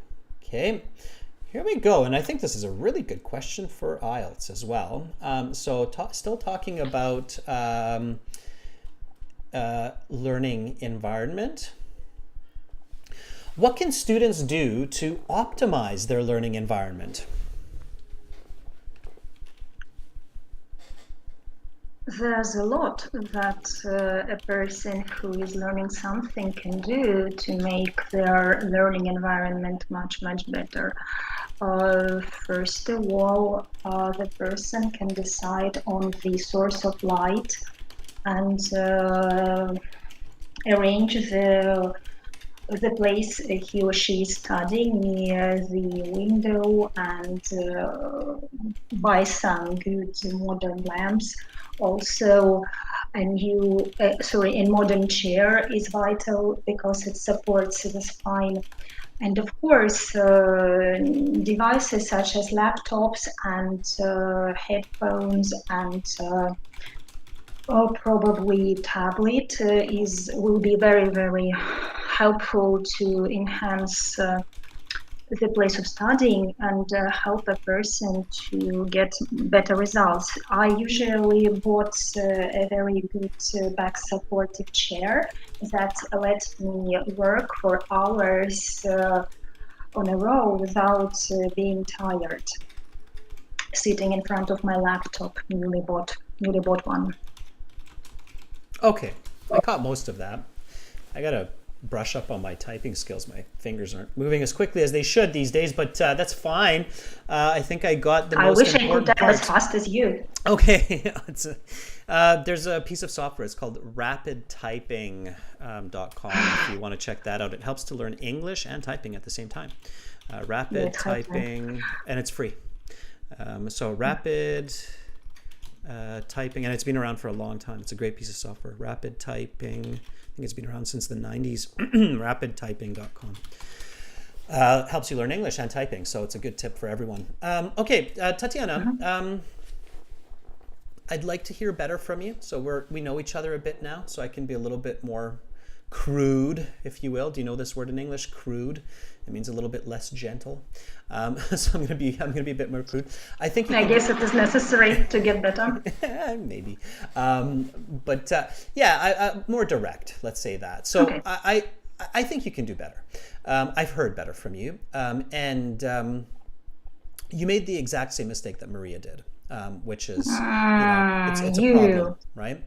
Okay. Here we go, and I think this is a really good question for IELTS as well. Still talking about learning environment. What can students do to optimize their learning environment? There's a lot that a person who is learning something can do to make their learning environment much, much better. First of all, the person can decide on the source of light and arrange the place he or she is studying near the window and buy some good modern lamps. Also, a modern chair is vital because it supports the spine. And of course, devices such as laptops and headphones and probably tablet will be very, very helpful to enhance the place of studying and help a person to get better results. I usually bought a very good back supportive chair that lets me work for hours on a row without being tired. Sitting in front of my laptop, newly bought one. Okay, I caught most of that. I gotta brush up on my typing skills. My fingers aren't moving as quickly as they should these days, but that's fine. I think I got the most important I wish I could type as fast as you. Okay, there's a piece of software. It's called rapidtyping.com. If you want to check that out, it helps to learn English and typing at the same time. Rapid typing, and it's free. So rapid typing, and it's been around for a long time. It's a great piece of software. Rapid typing. I think it's been around since the 90s. Rapidtyping.com. Helps you learn English and typing, so it's a good tip for everyone. Okay, Tatiana, I'd like to hear better from you. So we know each other a bit now, so I can be a little bit more crude, if you will. Do you know this word in English, crude? It means a little bit less gentle. So I'm gonna be a bit more crude. I guess it is necessary to get better. Maybe, but more direct. Let's say that. So okay. I think you can do better. I've heard better from you, and you made the exact same mistake that Maria did, which is it's a problem, right?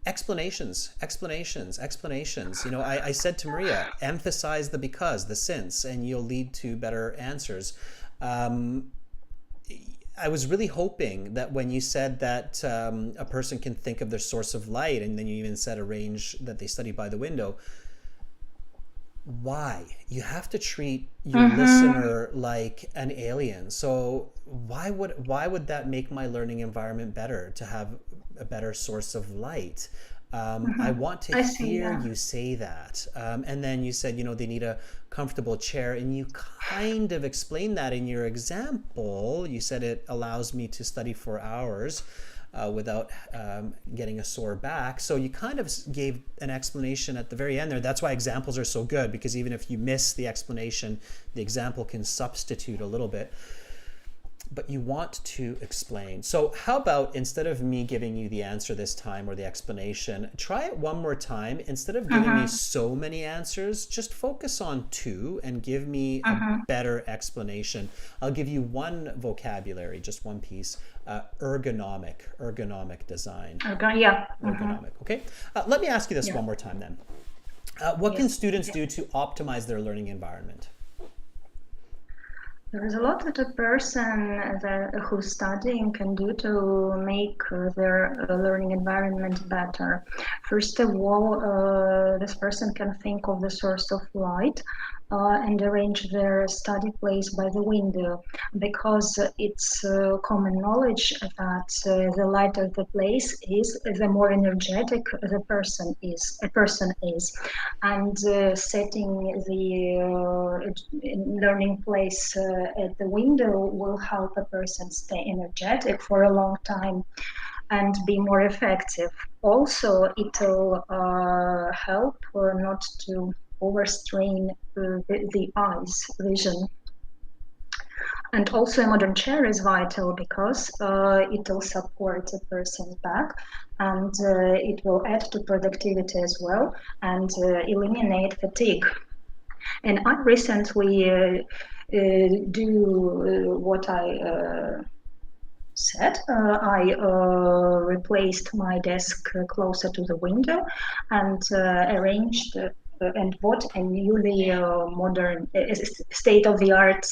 Explanations. I said to Maria, emphasize the because, the since, and you'll lead to better answers. I was really hoping that when you said that a person can think of their source of light, and then you even said arrange that they study by the window, why? You have to treat your listener like an alien. So why would that make my learning environment better, to have a better source of light? I want to hear you say that. And then you said, they need a comfortable chair, and you kind of explained that in your example. You said it allows me to study for hours without getting a sore back. So you kind of gave an explanation at the very end there. That's why examples are so good, because even if you miss the explanation, the example can substitute a little bit. But you want to explain. So how about, instead of me giving you the answer this time or the explanation, try it one more time. Instead of giving me so many answers, just focus on 2 and give me a better explanation. I'll give you one vocabulary, just one piece. Ergonomic design. Ergonomic, okay? Let me ask you this one more time then. What can students do to optimize their learning environment? There is a lot that a person who's studying can do to make their learning environment better. First of all, this person can think of the source of light and arrange their study place by the window, because it's common knowledge that the lighter the place is, the more energetic a person is. And setting the learning place at the window will help a person stay energetic for a long time and be more effective. Also, it will help not to overstrain the eyes vision. And also a modern chair is vital, because it will support a person's back, and it will add to productivity as well, and eliminate fatigue. And I recently do what I said. I replaced my desk closer to the window and arranged and bought a newly modern, state-of-the-art,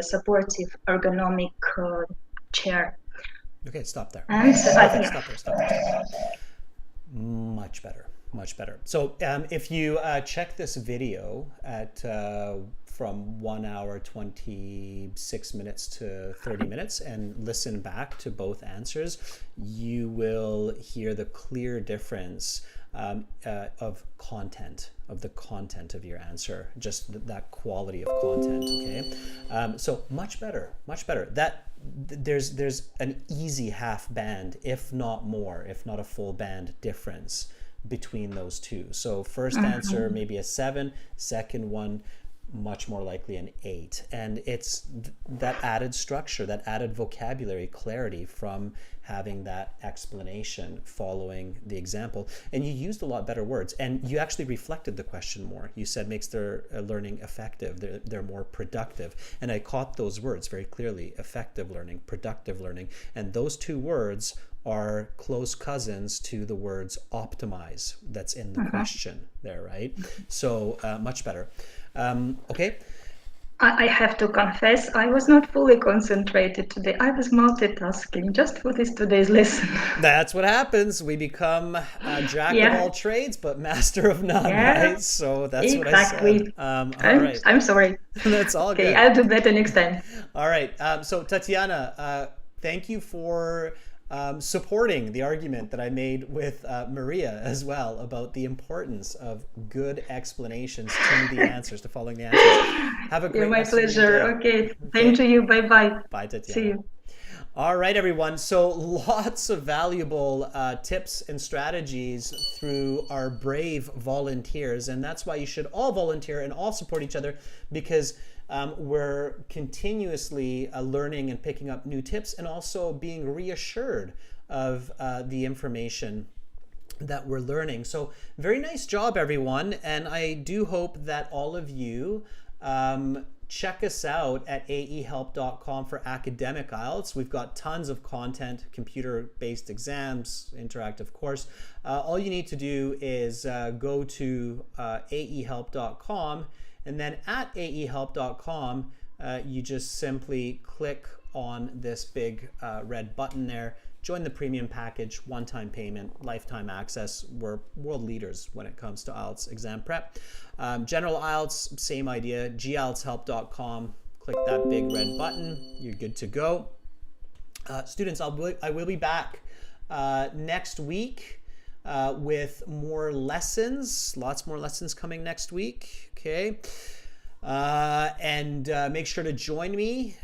supportive, ergonomic chair. Okay, stop there. And stop there. Much better. So if you check this video at from 1 hour 26 minutes to 30 minutes and listen back to both answers, you will hear the clear difference of the content of your answer, just that quality of content. Okay, so much better. That there's an easy half band, if not more, if not a full band difference between those two. So first answer maybe a 7, second one much more likely an 8, and it's that added structure, that added vocabulary clarity from having that explanation following the example. And you used a lot better words, and you actually reflected the question more. You said makes their learning effective, they're more productive, and I caught those words very clearly: effective learning, productive learning, and those two words are close cousins to the words optimize that's in the question there, right? So much better. Okay. I have to confess, I was not fully concentrated today. I was multitasking just for today's lesson. That's what happens. We become a jack of all trades, but master of none, right? So that's what I said. All right. I'm sorry. That's all good. Okay, I'll do better next time. All right. So Tatiana, thank you for supporting the argument that I made with Maria as well about the importance of good explanations to the answers, to following the answers. Have a great My pleasure. Okay. Same to you. Bye-bye. Bye, Tatiana. See you. All right, everyone. So lots of valuable tips and strategies through our brave volunteers. And that's why you should all volunteer and all support each other, because we're continuously learning and picking up new tips, and also being reassured of the information that we're learning. So very nice job, everyone. And I do hope that all of you check us out at aehelp.com for academic IELTS. We've got tons of content, computer-based exams, interactive course. All you need to do is go to aehelp.com, and then at aehelp.com, you just simply click on this big red button there. Join the premium package, one-time payment, lifetime access. We're world leaders when it comes to IELTS exam prep. General IELTS, same idea, gieltshelp.com. Click that big red button. You're good to go. Students, I will be back next week with more lessons. Lots more lessons coming next week. Okay. And make sure to join me.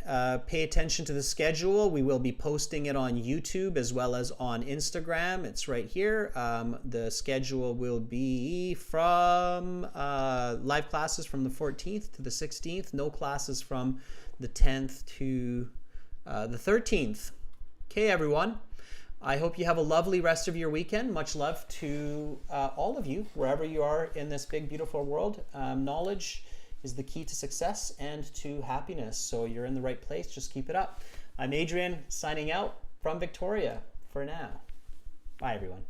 Pay attention to the schedule. We will be posting it on YouTube as well as on Instagram. It's right here. The schedule will be from live classes from the 14th to the 16th. No classes from the 10th to the 13th. Okay, everyone. I hope you have a lovely rest of your weekend. Much love to all of you, wherever you are in this big, beautiful world. Knowledge is the key to success and to happiness. So you're in the right place. Just keep it up. I'm Adrian, signing out from Victoria for now. Bye, everyone.